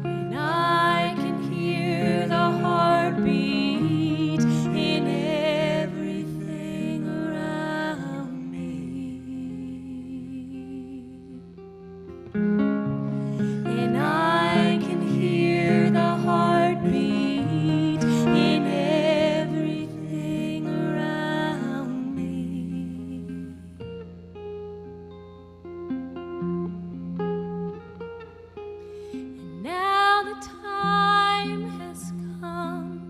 And I can hear the heartbeat in everything around me. And I can hear the heartbeat in everything around me. And now the time has come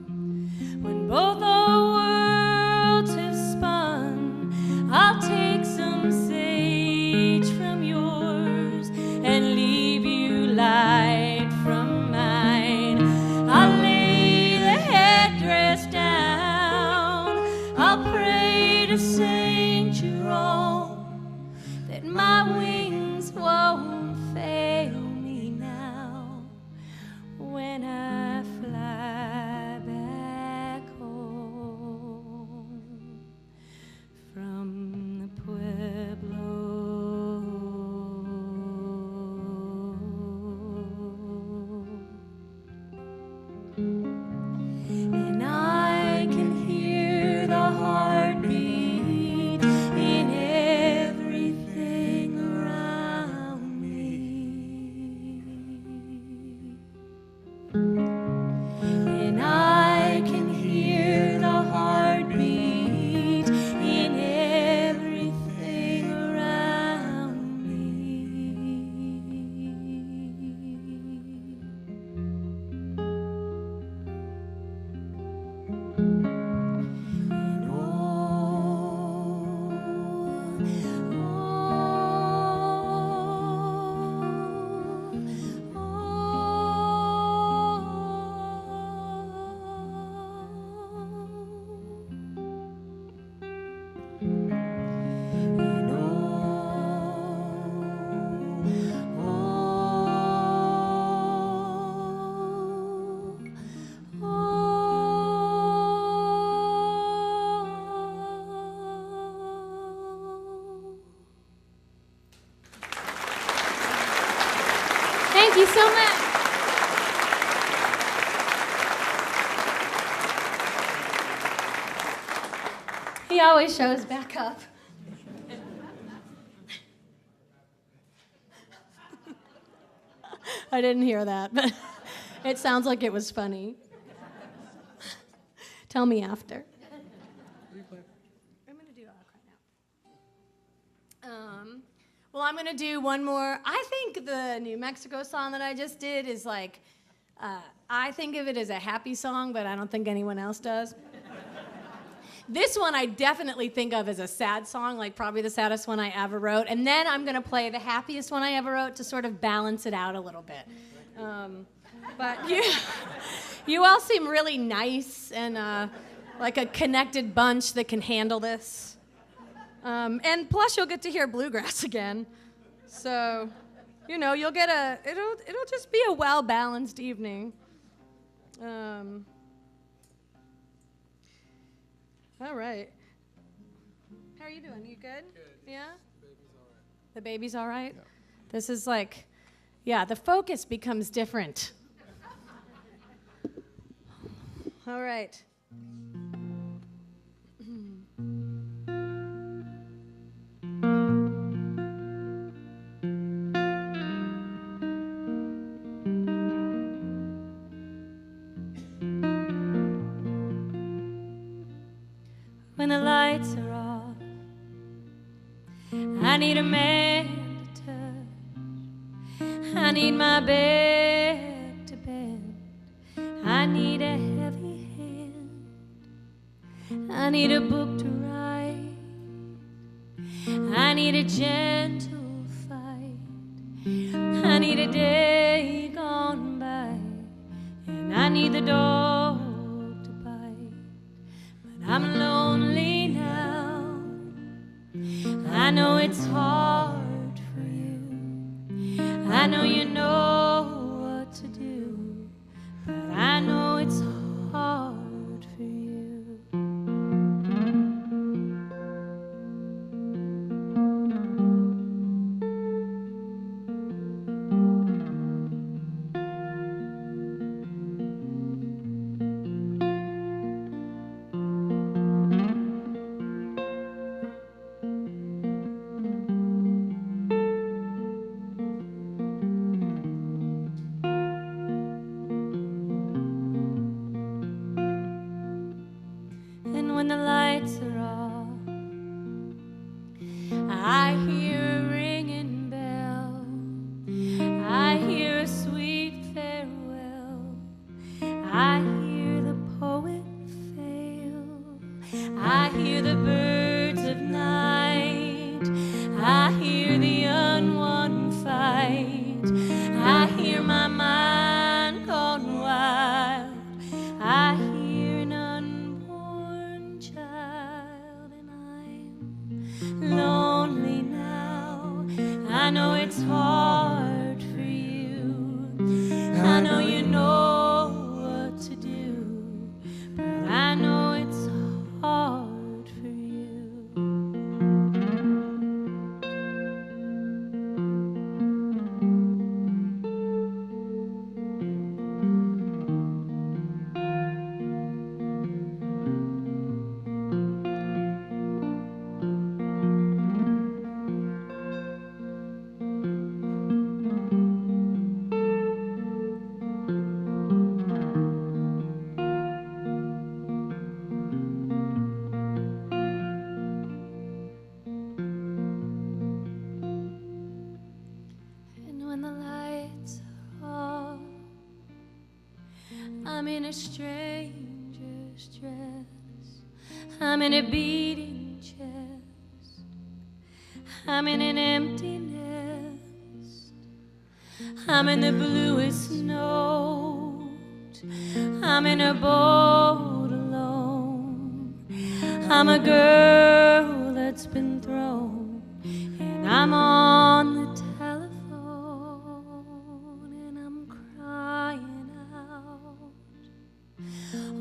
when both our worlds have spun. I'll take some sage from yours and leave you light from mine. I'll lay the headdress down. I'll pray to Saint Jerome that my wings won't fail me now when I fly back home from the Pueblo. And I can hear the heartbeat in everything around me. And I can hear the heartbeat in everything around me. And Thank you so much. He always shows back up. I didn't hear that, but it sounds like it was funny. Tell me after. I'm going to do right now. Well, I'm going to do one more. I think the New Mexico song that I just did is like, I think of it as a happy song, but I don't think anyone else does. This one I definitely think of as a sad song, like probably the saddest one I ever wrote. And then I'm going to play the happiest one I ever wrote to sort of balance it out a little bit. But you all seem really nice and like a connected bunch that can handle this. And plus you'll get to hear bluegrass again. So, you know, you'll get it'll just be a well-balanced evening. All right. How are you doing? You good? Good. Yeah? The baby's all right. The baby's all right? Yeah. This is like, yeah, the focus becomes different. All right. When the lights are off, I need a man to touch. I need my bed to bend. I need a heavy hand. I need a book to write. I need a gentle fight. I need a day gone by. And I need the dog to bite. But I'm lonely now. I know it's hard for you. I know you know what to do. But I know it's hard for you. And when the lights are off, I hear a ringing bell. I hear a sweet farewell. I hear the poet fail. I hear the birds of night. I hear the unwon fight. I hear my mind gone wild. I hear an unborn child, and I'm lonely now. I know it's hard for you. I know you know what to do, but I know it's hard for you. And when the lights are off, I'm in a stranger's dress. I'm in a beating chest. I'm in an empty nest. I'm in the bluest note. I'm in a boat alone. I'm a girl that's been thrown, and I'm on the telephone, and I'm crying out.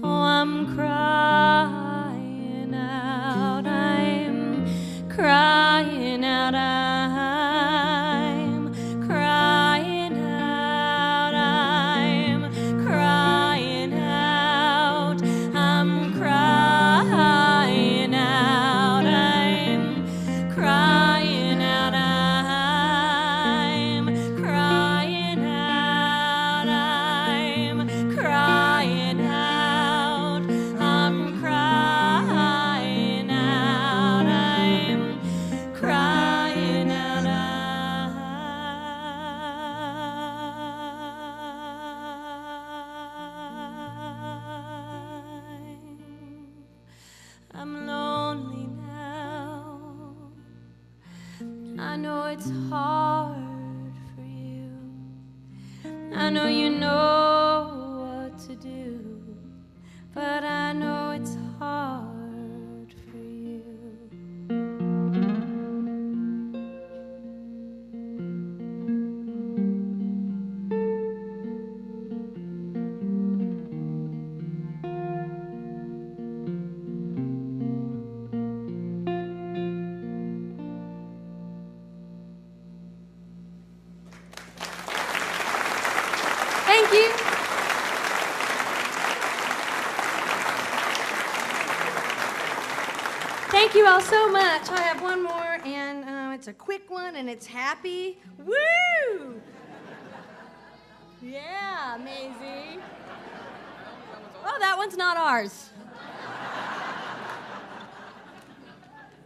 Oh, I'm crying out. I'm crying out. I'm crying out. I'm crying out. I'm crying out. I know it's hard for you. I know you know what to do, but I know it's hard for you. Thank you. Thank you all so much. I have one more, and it's a quick one, and it's happy. Woo! Yeah, Maisie. Oh, that one's not ours.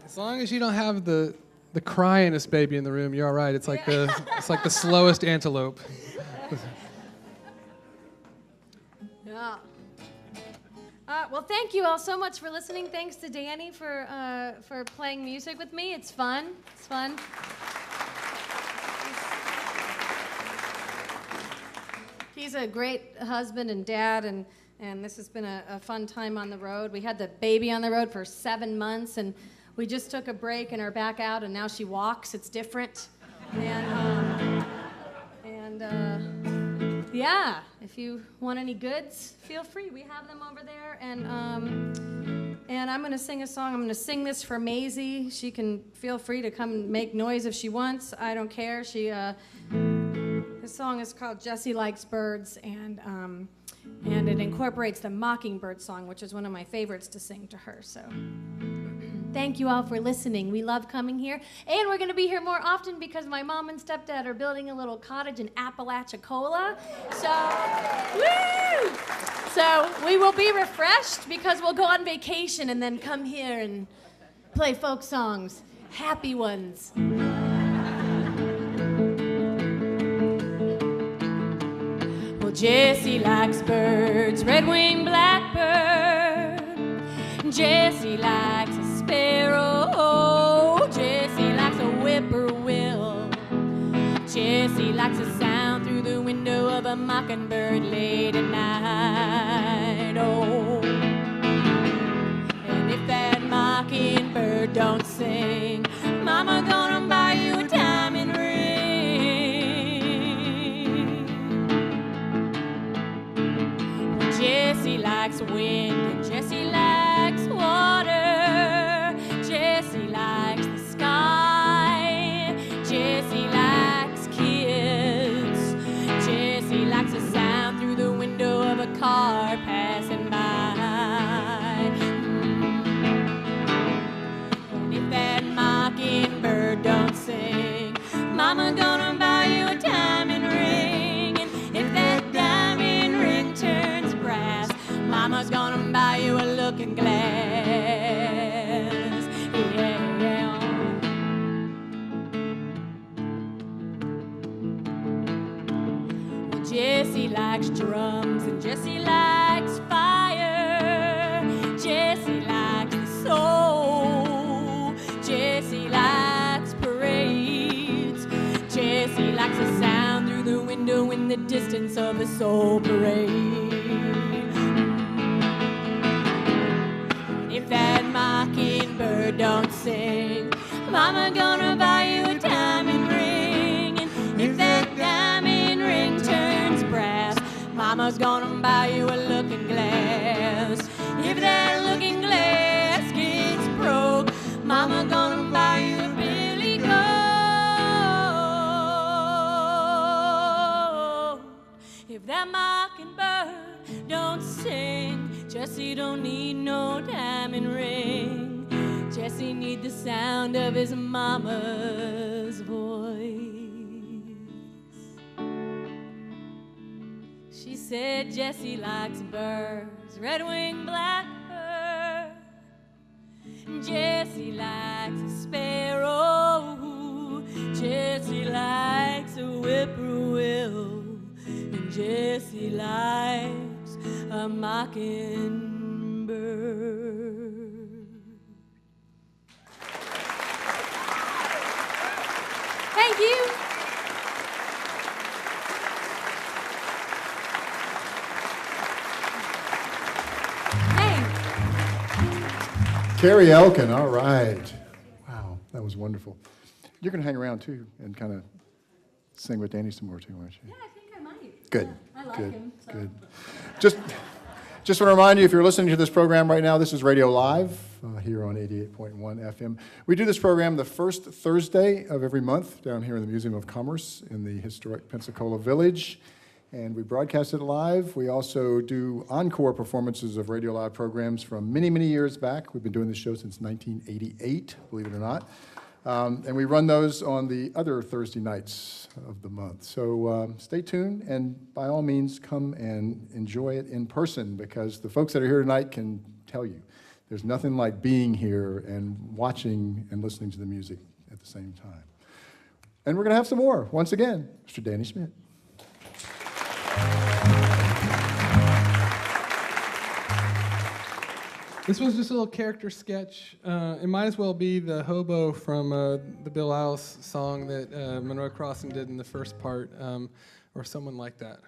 As long as you don't have the cryingest baby in the room, you're all right. It's like the slowest antelope. Yeah. Well, thank you all so much for listening. Thanks to Danny for playing music with me. It's fun. It's fun. He's a great husband and dad, and this has been a fun time on the road. We had the baby on the road for 7 months, and we just took a break and are back out, and now she walks. It's different. Yeah, if you want any goods, feel free. We have them over there. And I'm going to sing a song. I'm going to sing this for Maisie. She can feel free to come and make noise if she wants. I don't care. This song is called Jessie Likes Birds, and it incorporates the Mockingbird song, which is one of my favorites to sing to her. So thank you all for listening. We love coming here. And we're going to be here more often because my mom and stepdad are building a little cottage in Apalachicola. So, woo! So we will be refreshed because we'll go on vacation and then come here and play folk songs. Happy ones. Well, Jessie likes birds, red-winged blackbird. Jessie likes a sparrow. Jessie likes a whippoorwill. Jessie likes a sound through the window of a mockingbird late at night. Oh, and if that mockingbird don't sing, Mama gonna buy you a diamond ring. Well, Jessie likes wind and Jessie likes water. Jessie likes the sky. Jessie likes kids. Jessie likes a sound through the window of a car passing by. And if that mockingbird don't sing, Mama gonna buy you a diamond ring. And if that diamond ring turns brass, Mama's gonna buy you a looking glass. Yeah. Well, Jessie likes drums and Jessie likes fire. Jessie likes the soul. Jessie likes parades. Jessie likes a sound through the window in the distance of a soul parade. If that mockingbird don't sing, Mama gonna buy you a diamond ring. And if that diamond ring turns brass, Mama's gonna buy you a looking glass. If that looking glass gets broke, Mama gonna buy you a billy goat. If that mockingbird don't sing, Jessie don't need no diamond ring. Jessie need the sound of his mama's voice. She said Jessie likes birds, red-winged blackbird. Jessie likes a sparrow. Jessie likes a whippoorwill. And Jessie likes a mockingbird. Carrie Elkin, all right. Wow, that was wonderful. You're going to hang around too and kind of sing with Danny some more too, aren't you? Yeah, I think I might. Good. Yeah, I like Good. him. So. Good. Just want to remind you, if you're listening to this program right now, this is Radio Live here on 88.1 FM. We do this program the first Thursday of every month down here in the Museum of Commerce in the historic Pensacola Village. And we broadcast it live. We also do encore performances of Radio Live programs from many, many years back. We've been doing this show since 1988, believe it or not. And we run those on the other Thursday nights of the month. So stay tuned, and by all means, come and enjoy it in person, because the folks that are here tonight can tell you there's nothing like being here and watching and listening to the music at the same time. And we're going to have some more. Once again, Mr. Danny Schmidt. This was just a little character sketch. It might as well be the Hobo from the Bill Isles song that Monroe Crossing did in the first part, or someone like that.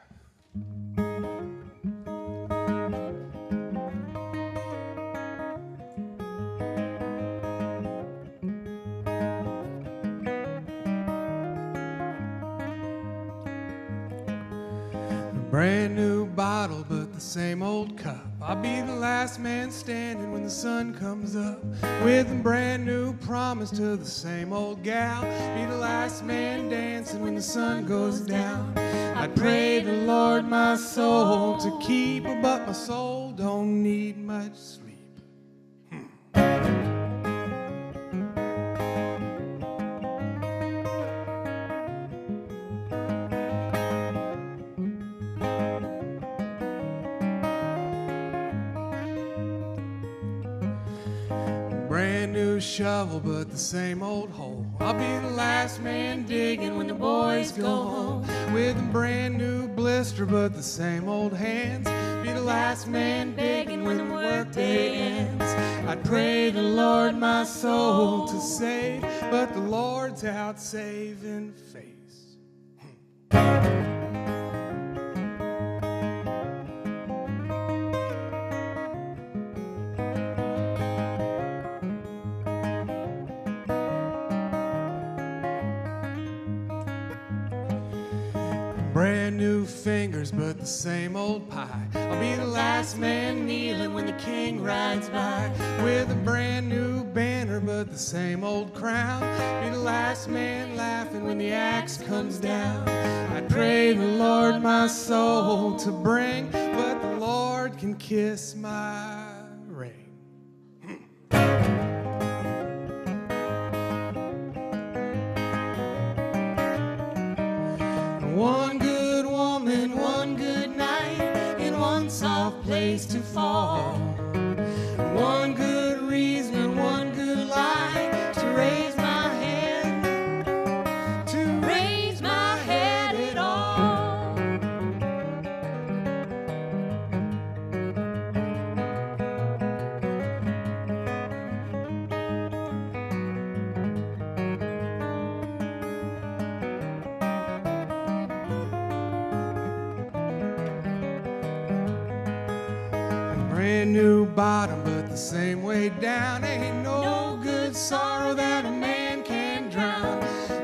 Brand new bottle, but the same old cup. I'll be the last man standing when the sun comes up, with a brand new promise to the same old gal. Be the last man dancing when the sun goes down. I pray the Lord my soul to keep, but my soul don't need much sleep. Brand new shovel, but the same old hole. I'll be the last man digging when the boys go home, with a brand new blister, but the same old hands. Be the last man digging when the workday ends. I pray the Lord my soul to save, but the Lord's out saving face. Brand new fingers, but the same old pie. I'll be the last man kneeling when the king rides by, with a brand new banner, but the same old crown. Be the last man laughing when the axe comes down. I pray the Lord my soul to bring, but the Lord can kiss my ring. One good woman, one good night, and one soft place to fall. One good reason and one good lie to raise my head, at all. Brand new bottom, but the same way down. Ain't no good sorrow that a man can drown.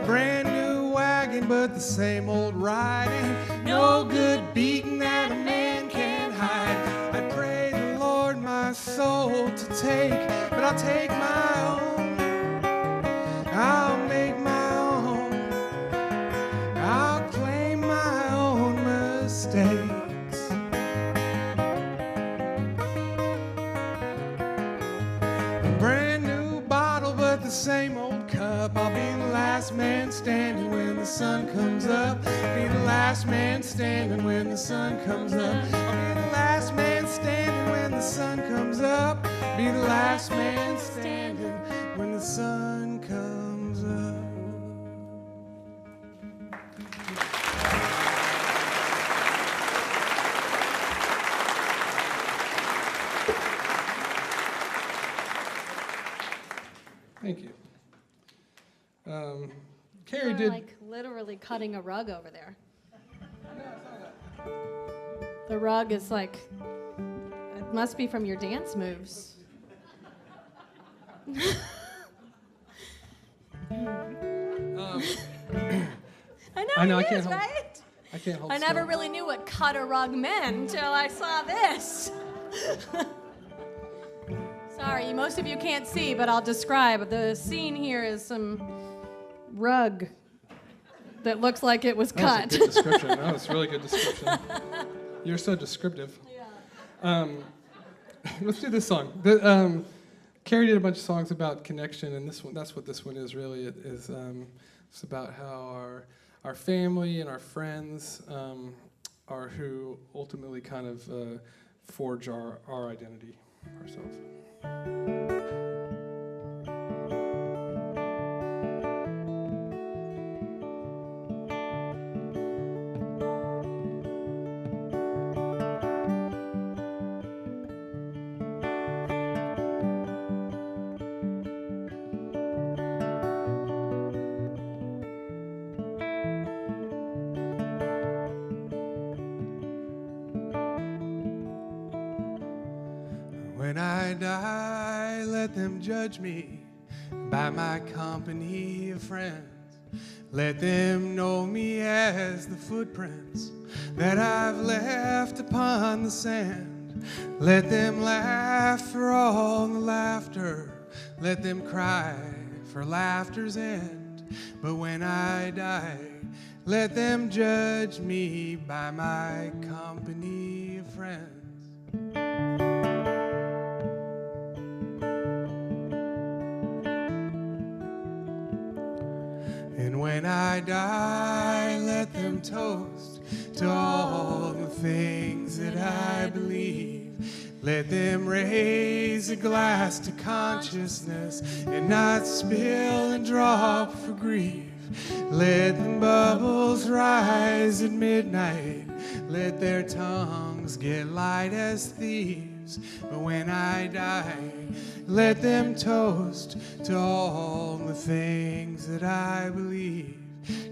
Brand new wagon, but the same old ride. Ain't no good beating that a man can't hide. I pray the Lord my soul to take, but I'll take my own. I'll make my own. I'll claim my own mistakes. Brand new bottle, but the same old cup. I'll be the last man standing when the sun comes up. Be the last man standing when the sun comes up. I'll be the last man standing when the sun comes up. Be the last man standing when the sun comes up. Thank you. Carrie You're did. like literally cutting a rug over there. The rug is like, it must be from your dance moves. I know I it can't is, hold- right? I can't hold I never still. really knew what cut a rug meant until I saw this. Sorry, most of you can't see, but I'll describe. The scene here is some rug that looks like it was cut. That's a good description. That was a really good description. You're so descriptive. Yeah. Let's do this song. Carrie did a bunch of songs about connection, and that's what this one is really. It's about how our family and our friends are who ultimately kind of forge our identity ourselves. When I die, let them judge me by my company of friends. Let them know me as the footprints that I've left upon the sand. Let them laugh for all the laughter. Let them cry for laughter's end. But when I die, let them judge me by my company of friends. And when I die, let them toast to all the things that I believe. Let them raise a glass to consciousness and not spill a drop for grief. Let the bubbles rise at midnight. Let their tongues get light as thieves. But when I die, let them toast to all the things that I believe.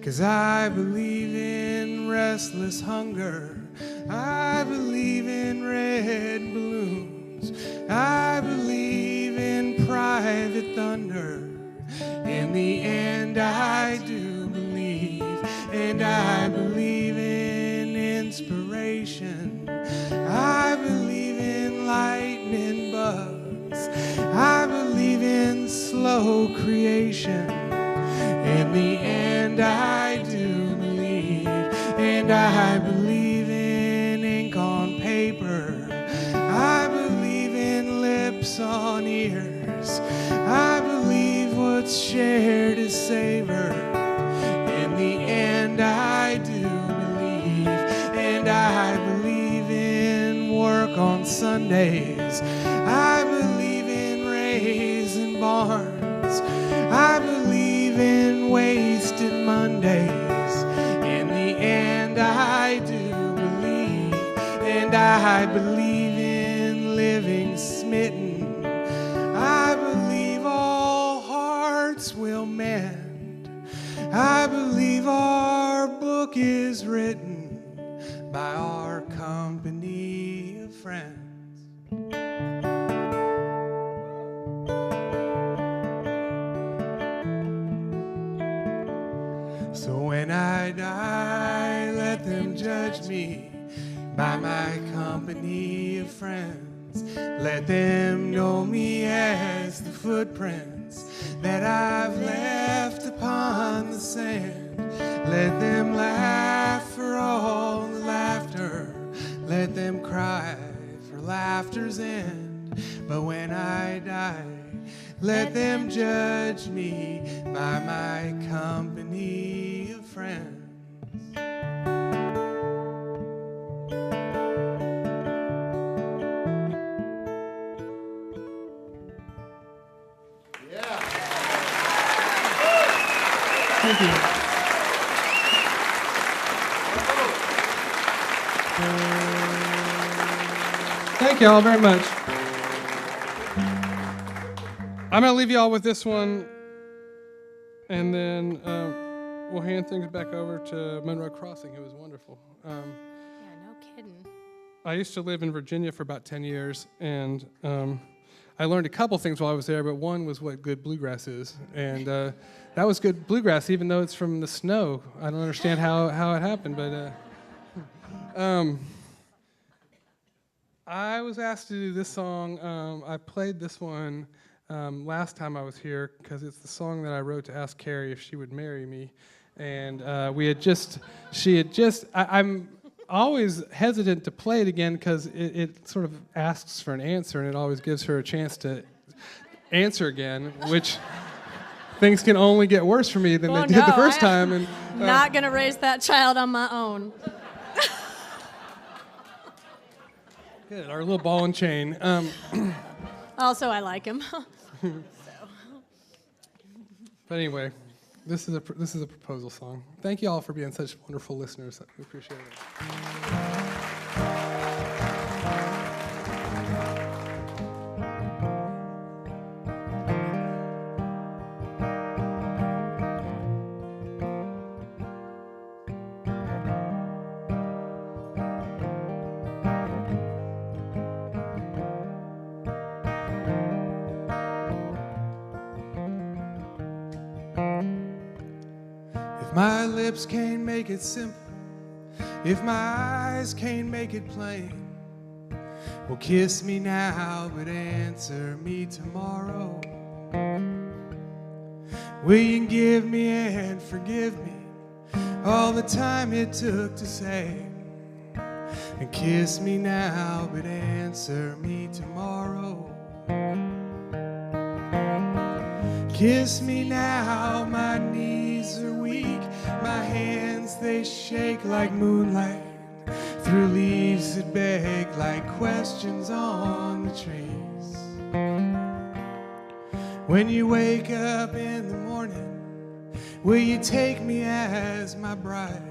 'Cause I believe in restless hunger. I believe in red balloons. I believe in private thunder. In the end, I do believe, and I believe in inspiration. I believe in lightning bugs. I believe in slow creation. In the end, I do believe, and I believe in ink on paper. I believe in lips on ears. I believe what's shared is savor. In the end, I do believe, and I believe in work on Sundays. I believe in raisin barns. I believe in wasted Mondays. In the end, I do believe, and I believe in living smitten. I believe all hearts will mend. I believe our book is written by our company of friends. So when I die, let them judge me by my company of friends. Let them know me as the footprints that I've left upon the sand. Let them laugh for all the laughter. Let them cry for laughter's end. But when I die, let them judge me by my company of friends. Thank you. Thank you all very much. I'm going to leave you all with this one, and then we'll hand things back over to Monroe Crossing, who was wonderful. Yeah, no kidding. I used to live in Virginia for about 10 years, and I learned a couple things while I was there, but one was what good bluegrass is. And that was good bluegrass, even though it's from the snow. I don't understand how it happened, but I was asked to do this song. I played this one last time I was here because it's the song that I wrote to ask Carrie if she would marry me. And I'm always hesitant to play it again because it sort of asks for an answer, and it always gives her a chance to answer again, which things can only get worse for me than they did the first time. And not going to raise that child on my own. Good, our little ball and chain. Also, I like him. But anyway, this is a proposal song. Thank you all for being such wonderful listeners. We appreciate it. My lips can't make it simple, if my eyes can't make it plain, well, kiss me now, but answer me tomorrow. Will you give me and forgive me all the time it took to say, and kiss me now, but answer me tomorrow. Kiss me now, my knees are weak, my hands they shake like moonlight, through leaves that beg like questions on the trees. When you wake up in the morning, will you take me as my bride?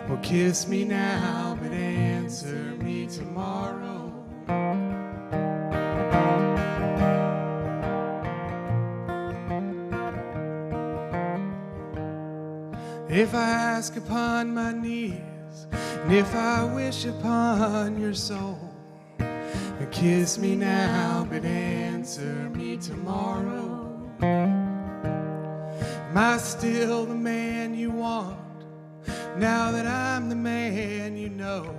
Well, kiss me now, but answer me tomorrow. If I ask upon my knees, and if I wish upon your soul, kiss me now, but answer me tomorrow. Am I still the man you want, now that I'm the man you know?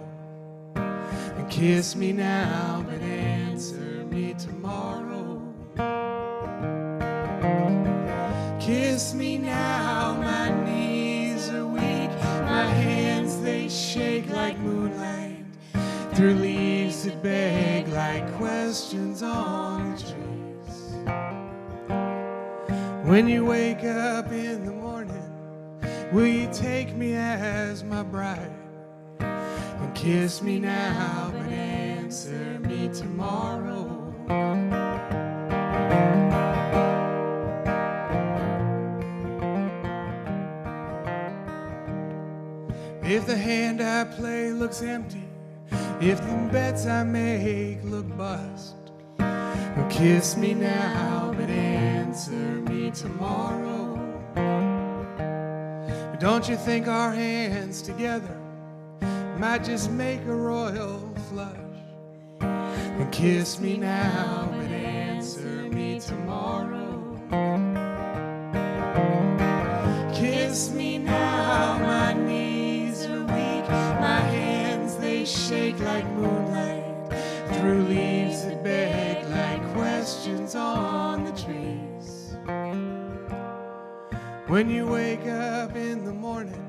And kiss me now, but answer me tomorrow. Kiss me now, my knees are weak, my hands they shake like moonlight, through leaves that beg like questions on the trees. When you wake up in the morning, will you take me as my bride? And kiss me now, but answer me tomorrow. If the hand I play looks empty, if the bets I make look bust, well, kiss me now, but answer me tomorrow. But don't you think our hands together might just make a royal flush? And kiss me now, but answer me tomorrow. Kiss me now, my knees are weak, my hands they shake like moonlight, through leaves that beg like questions on the trees. When you wake up in the morning,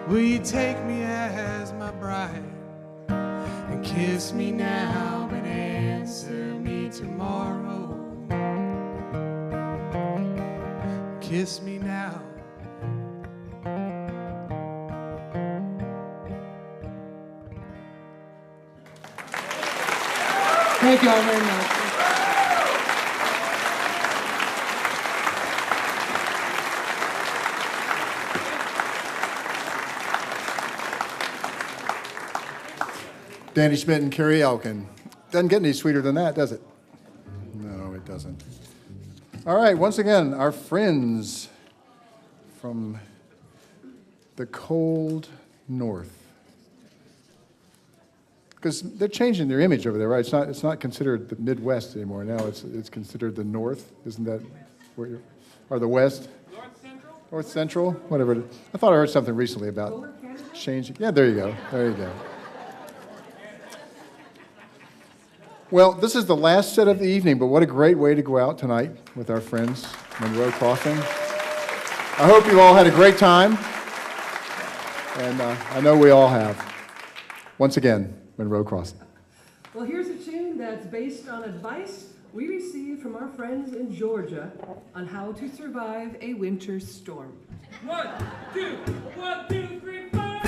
will you take me as my bride? And kiss me now, but answer me tomorrow. Kiss me now. Thank you all very much. Danny Schmidt and Carrie Elkin. Doesn't get any sweeter than that, does it? No, it doesn't. All right, once again, our friends from the cold north. Because they're changing their image over there, right? It's not considered the Midwest anymore. Now it's considered the North. Isn't that where you're, or the West? North Central? North Central, whatever it is. I thought I heard something recently about changing. Yeah, there you go. There you go. Well, this is the last set of the evening, but what a great way to go out tonight with our friends, Monroe Crossing. I hope you all had a great time, and I know we all have. Once again, Monroe Crossing. Well, here's a tune that's based on advice we received from our friends in Georgia on how to survive a winter storm. 1, 2, 1, 2, 3, 4.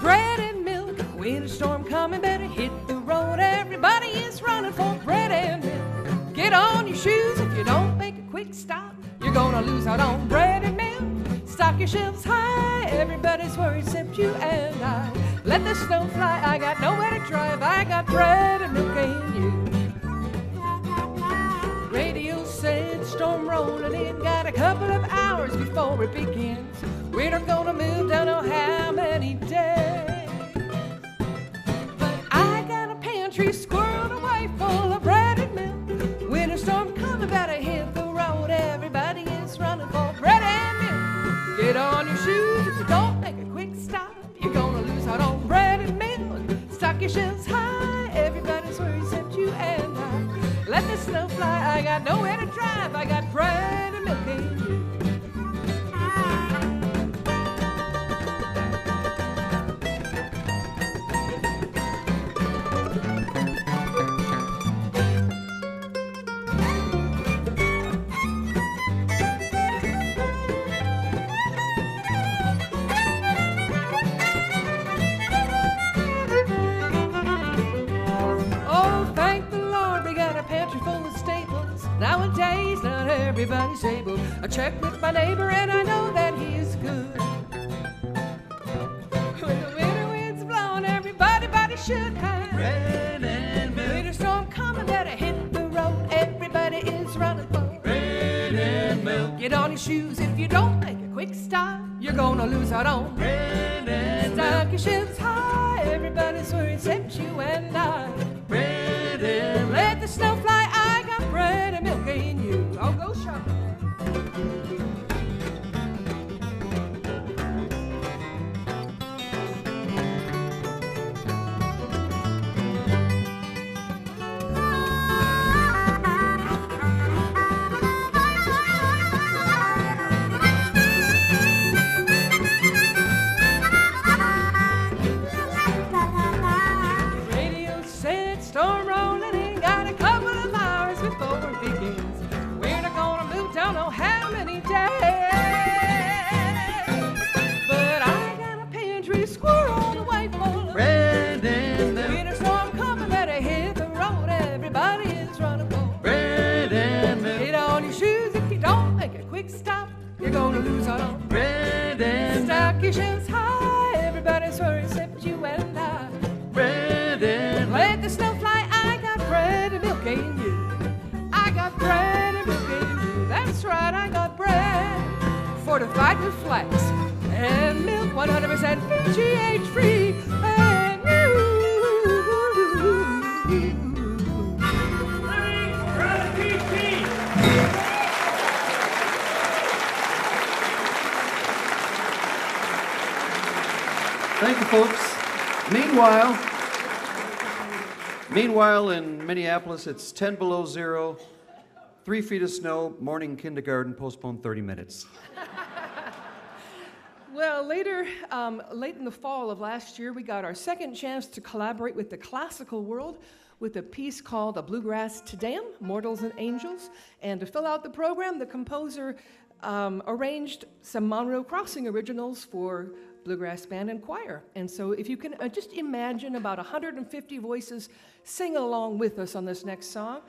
Bread and milk, winter storm coming, better hit the road. Everybody is running for bread and milk. Get on your shoes, if you don't make a quick stop, you're gonna lose out on bread and milk. Stock your shelves high, everybody's worried except you and I. Let the snow fly, I got nowhere to drive, I got bread and milk and you. Radio said storm rolling in, got a couple of hours before it begins. We're not gonna move, don't know how many days. But I got a pantry squirreled away full of bread and milk. Winter storm coming, better hit the road, everybody is running for bread and milk. Get on your shoes, if you don't make a quick stop, you're gonna lose out on bread and milk. Stock your shelves high, everybody's worried except you and I. Let the snow fly, I got nowhere to drive, I got bread and milk and you. Nowadays, not everybody's able. I checked with my neighbor and I know that he is good. When the winter wind's blowing, everybody should have bread and milk. Winter storm coming, better hit the road. Everybody is running for bread and milk. Get on your shoes, if you don't make a quick stop, you're gonna lose out on bread and milk. Stock your shelves high, everybody's worried except you and I. Bread and milk. Let the snow fly, I got bread and milk in you. I'll go shopping. Radio said storm rolling in, got a couple of hours before it begins. We're not gonna move, don't know how many days. But I got a pantry squirrel away full of bread and milk. Winter storm coming, better hit the road. Everybody is running for bread and milk. Get on your shoes, if you don't make a quick stop, you're gonna lose out on bread and milk. Stock your shelves high, everybody's worried except you and I. Bread and milk. Let the snow fly, I got bread and milk in you. I got bread and milk in you. That's right, I got bread fortified with flax and milk 100% VGH free. And you. Thank you, folks. Meanwhile, in Minneapolis, it's 10 below zero, 3 feet of snow, morning kindergarten postponed 30 minutes. Well, late in the fall of last year, we got our second chance to collaborate with the classical world with a piece called A Bluegrass Te Deum, Mortals and Angels. And to fill out the program, the composer arranged some Monroe Crossing originals for bluegrass band and choir. And so if you can just imagine about 150 voices singing along with us on this next song.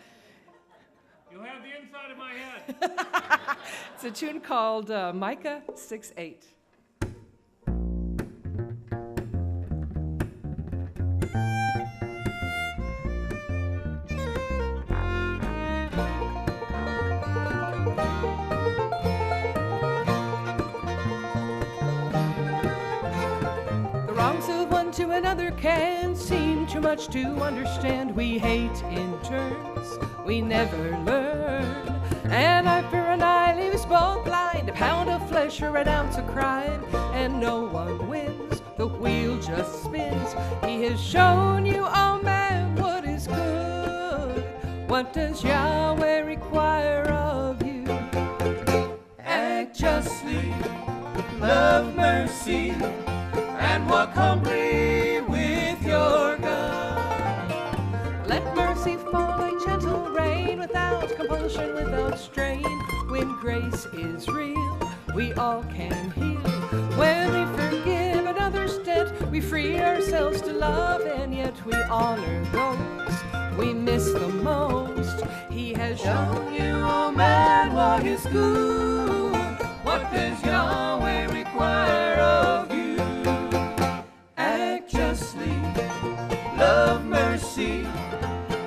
You'll have the inside of my head. It's a tune called Micah 6:8. to another can seem too much to understand. We hate in turns, we never learn. An eye for an eye leaves both blind. A pound of flesh or an ounce of crime, and no one wins. The wheel just spins. He has shown you, oh man, what is good. What does Yahweh require of you? Act justly, love mercy, and walk humbly with your God. Let mercy fall like gentle rain, without compulsion, without strain. When grace is real, we all can heal. When we forgive another's debt, we free ourselves to love, and yet we honor those we miss the most. He has shown you, oh man, what is good. What does Yahweh require of you? Act justly, love mercy,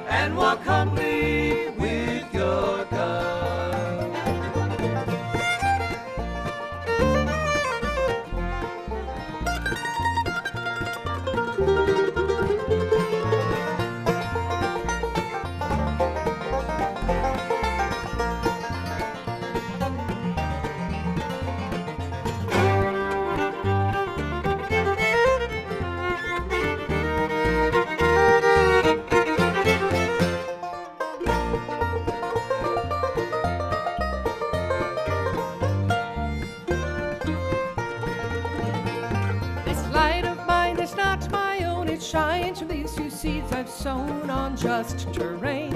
and walk humbly with your God. Shines from these few seeds I've sown on just terrain.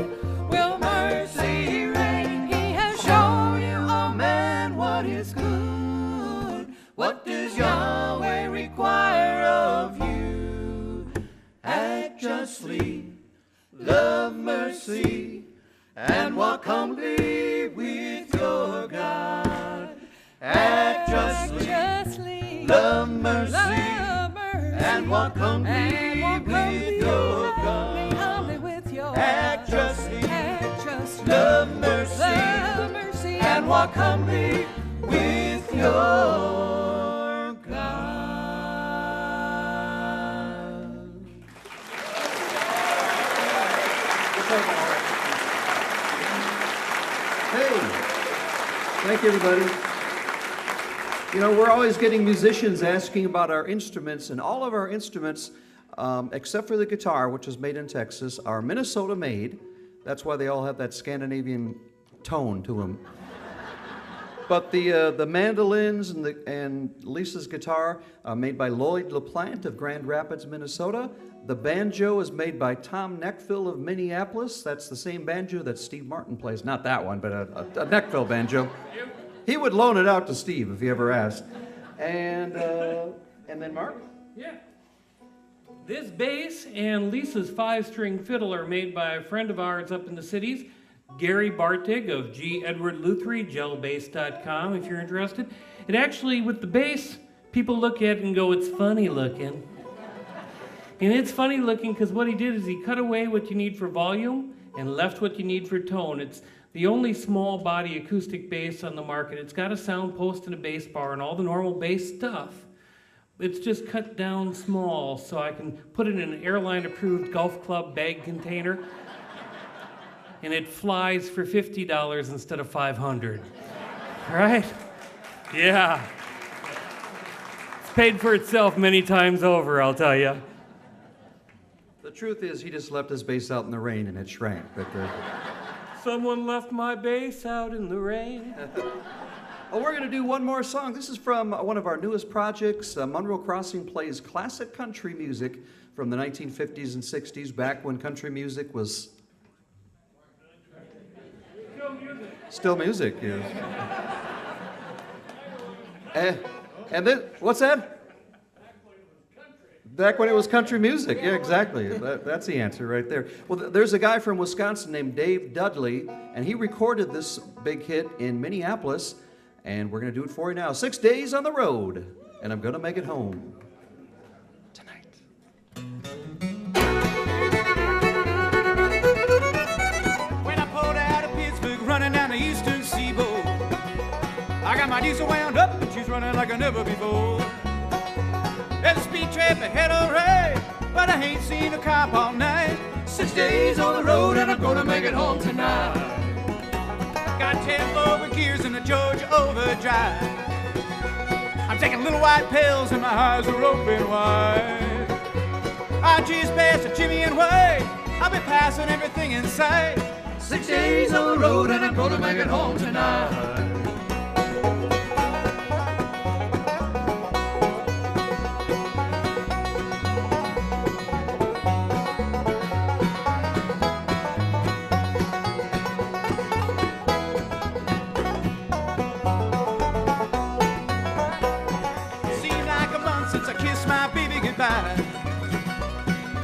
Will mercy reign? He has shown you, oh man, what is good. What does Yahweh require of you? Act justly, love mercy, and walk humbly with your God. Act justly, love mercy, and walk humbly with your God. Act justly, love mercy, and walk humbly with your God. Hey, thank you, everybody. You know, we're always getting musicians asking about our instruments, and all of our instruments, except for the guitar, which is made in Texas, are Minnesota made. That's why they all have that Scandinavian tone to them. But the mandolins and Lisa's guitar are made by Lloyd LaPlante of Grand Rapids, Minnesota. The banjo is made by Tom Neckville of Minneapolis. That's the same banjo that Steve Martin plays. Not that one, but a Neckville banjo. He would loan it out to Steve if he ever asked. And then Mark? Yeah. This bass and Lisa's 5-string fiddle are made by a friend of ours up in the cities, Gary Bartig of G. Edward Luthery, gelbass.com if you're interested. And actually, with the bass, people look at it and go, it's funny looking. And it's funny looking because what he did is he cut away what you need for volume and left what you need for tone. It's the only small body acoustic bass on the market. It's got a sound post and a bass bar and all the normal bass stuff. It's just cut down small so I can put it in an airline-approved golf club bag container, and it flies for $50 instead of $500. Right? Yeah. It's paid for itself many times over, I'll tell you. The truth is, he just left his bass out in the rain and it shrank. But Someone left my bass out in the rain. Oh, we're going to do one more song. This is from one of our newest projects. Monroe Crossing plays classic country music from the 1950s and 60s, back when country music was still music. Yes. And then, what's that? Back when it was country music. Yeah, exactly. That's the answer right there. Well, there's a guy from Wisconsin named Dave Dudley, and he recorded this big hit in Minneapolis, and we're going to do it for you now. 6 days on the road, and I'm going to make it home tonight. When I pulled out of Pittsburgh, running down the eastern seaboard, I got my diesel wound up, and she's running like I never before. There's a speed trap ahead of rain. but I ain't seen a cop all night. 6 days on the road and I'm gonna make it home tonight. Got 10 lower gears in the Georgia overdrive. I'm taking little white pills and my eyes are open wide. I just past the Jimmy and Wade. I'll be passing everything in sight. 6 days on the road and I'm gonna make it home tonight.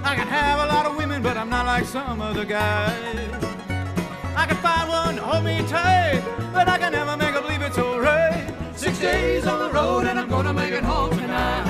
I can have a lot of women, but I'm not like some other guys. I can find one to hold me tight, but I can never make her believe it's alright. 6 days on the road and I'm gonna make it home tonight.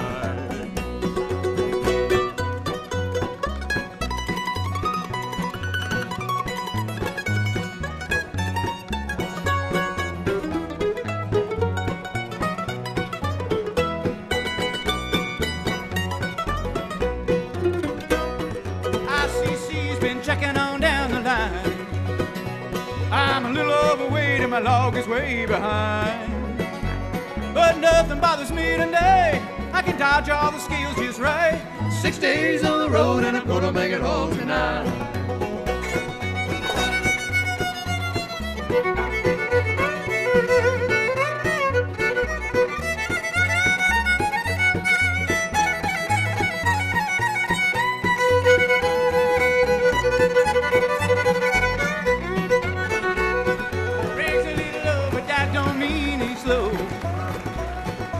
My log is way behind, but nothing bothers me today. I can dodge all the scales just right. 6 days on the road and I'm gonna make it home tonight.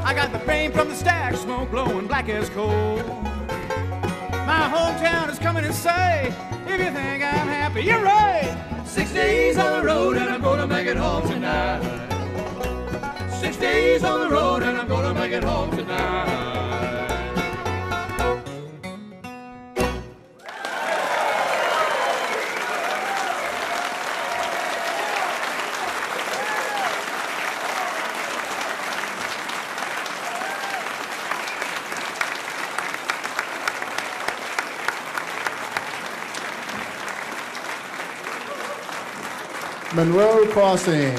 I got the fame from the stack, smoke blowing black as coal. My hometown is coming and say, if you think I'm happy, you're right. 6 days on the road and I'm gonna make it home tonight. 6 days on the road and I'm gonna make it home tonight. Monroe Crossing.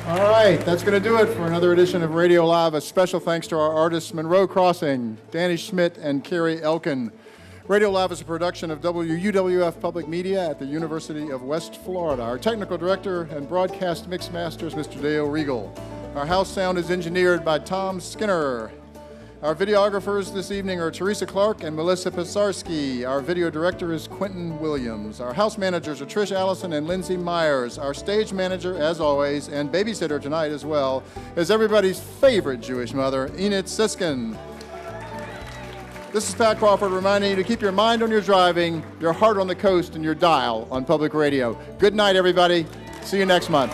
All right, that's going to do it for another edition of Radio Live. A special thanks to our artists, Monroe Crossing, Danny Schmidt, and Carrie Elkin. Radio Live is a production of WUWF Public Media at the University of West Florida. Our technical director and broadcast mix master is Mr. Dale Regal. Our house sound is engineered by Tom Skinner. Our videographers this evening are Teresa Clark and Melissa Pisarski. Our video director is Quentin Williams. Our house managers are Trish Allison and Lindsay Myers. Our stage manager, as always, and babysitter tonight as well, is everybody's favorite Jewish mother, Enid Siskin. This is Pat Crawford reminding you to keep your mind on your driving, your heart on the coast, and your dial on public radio. Good night, everybody. See you next month.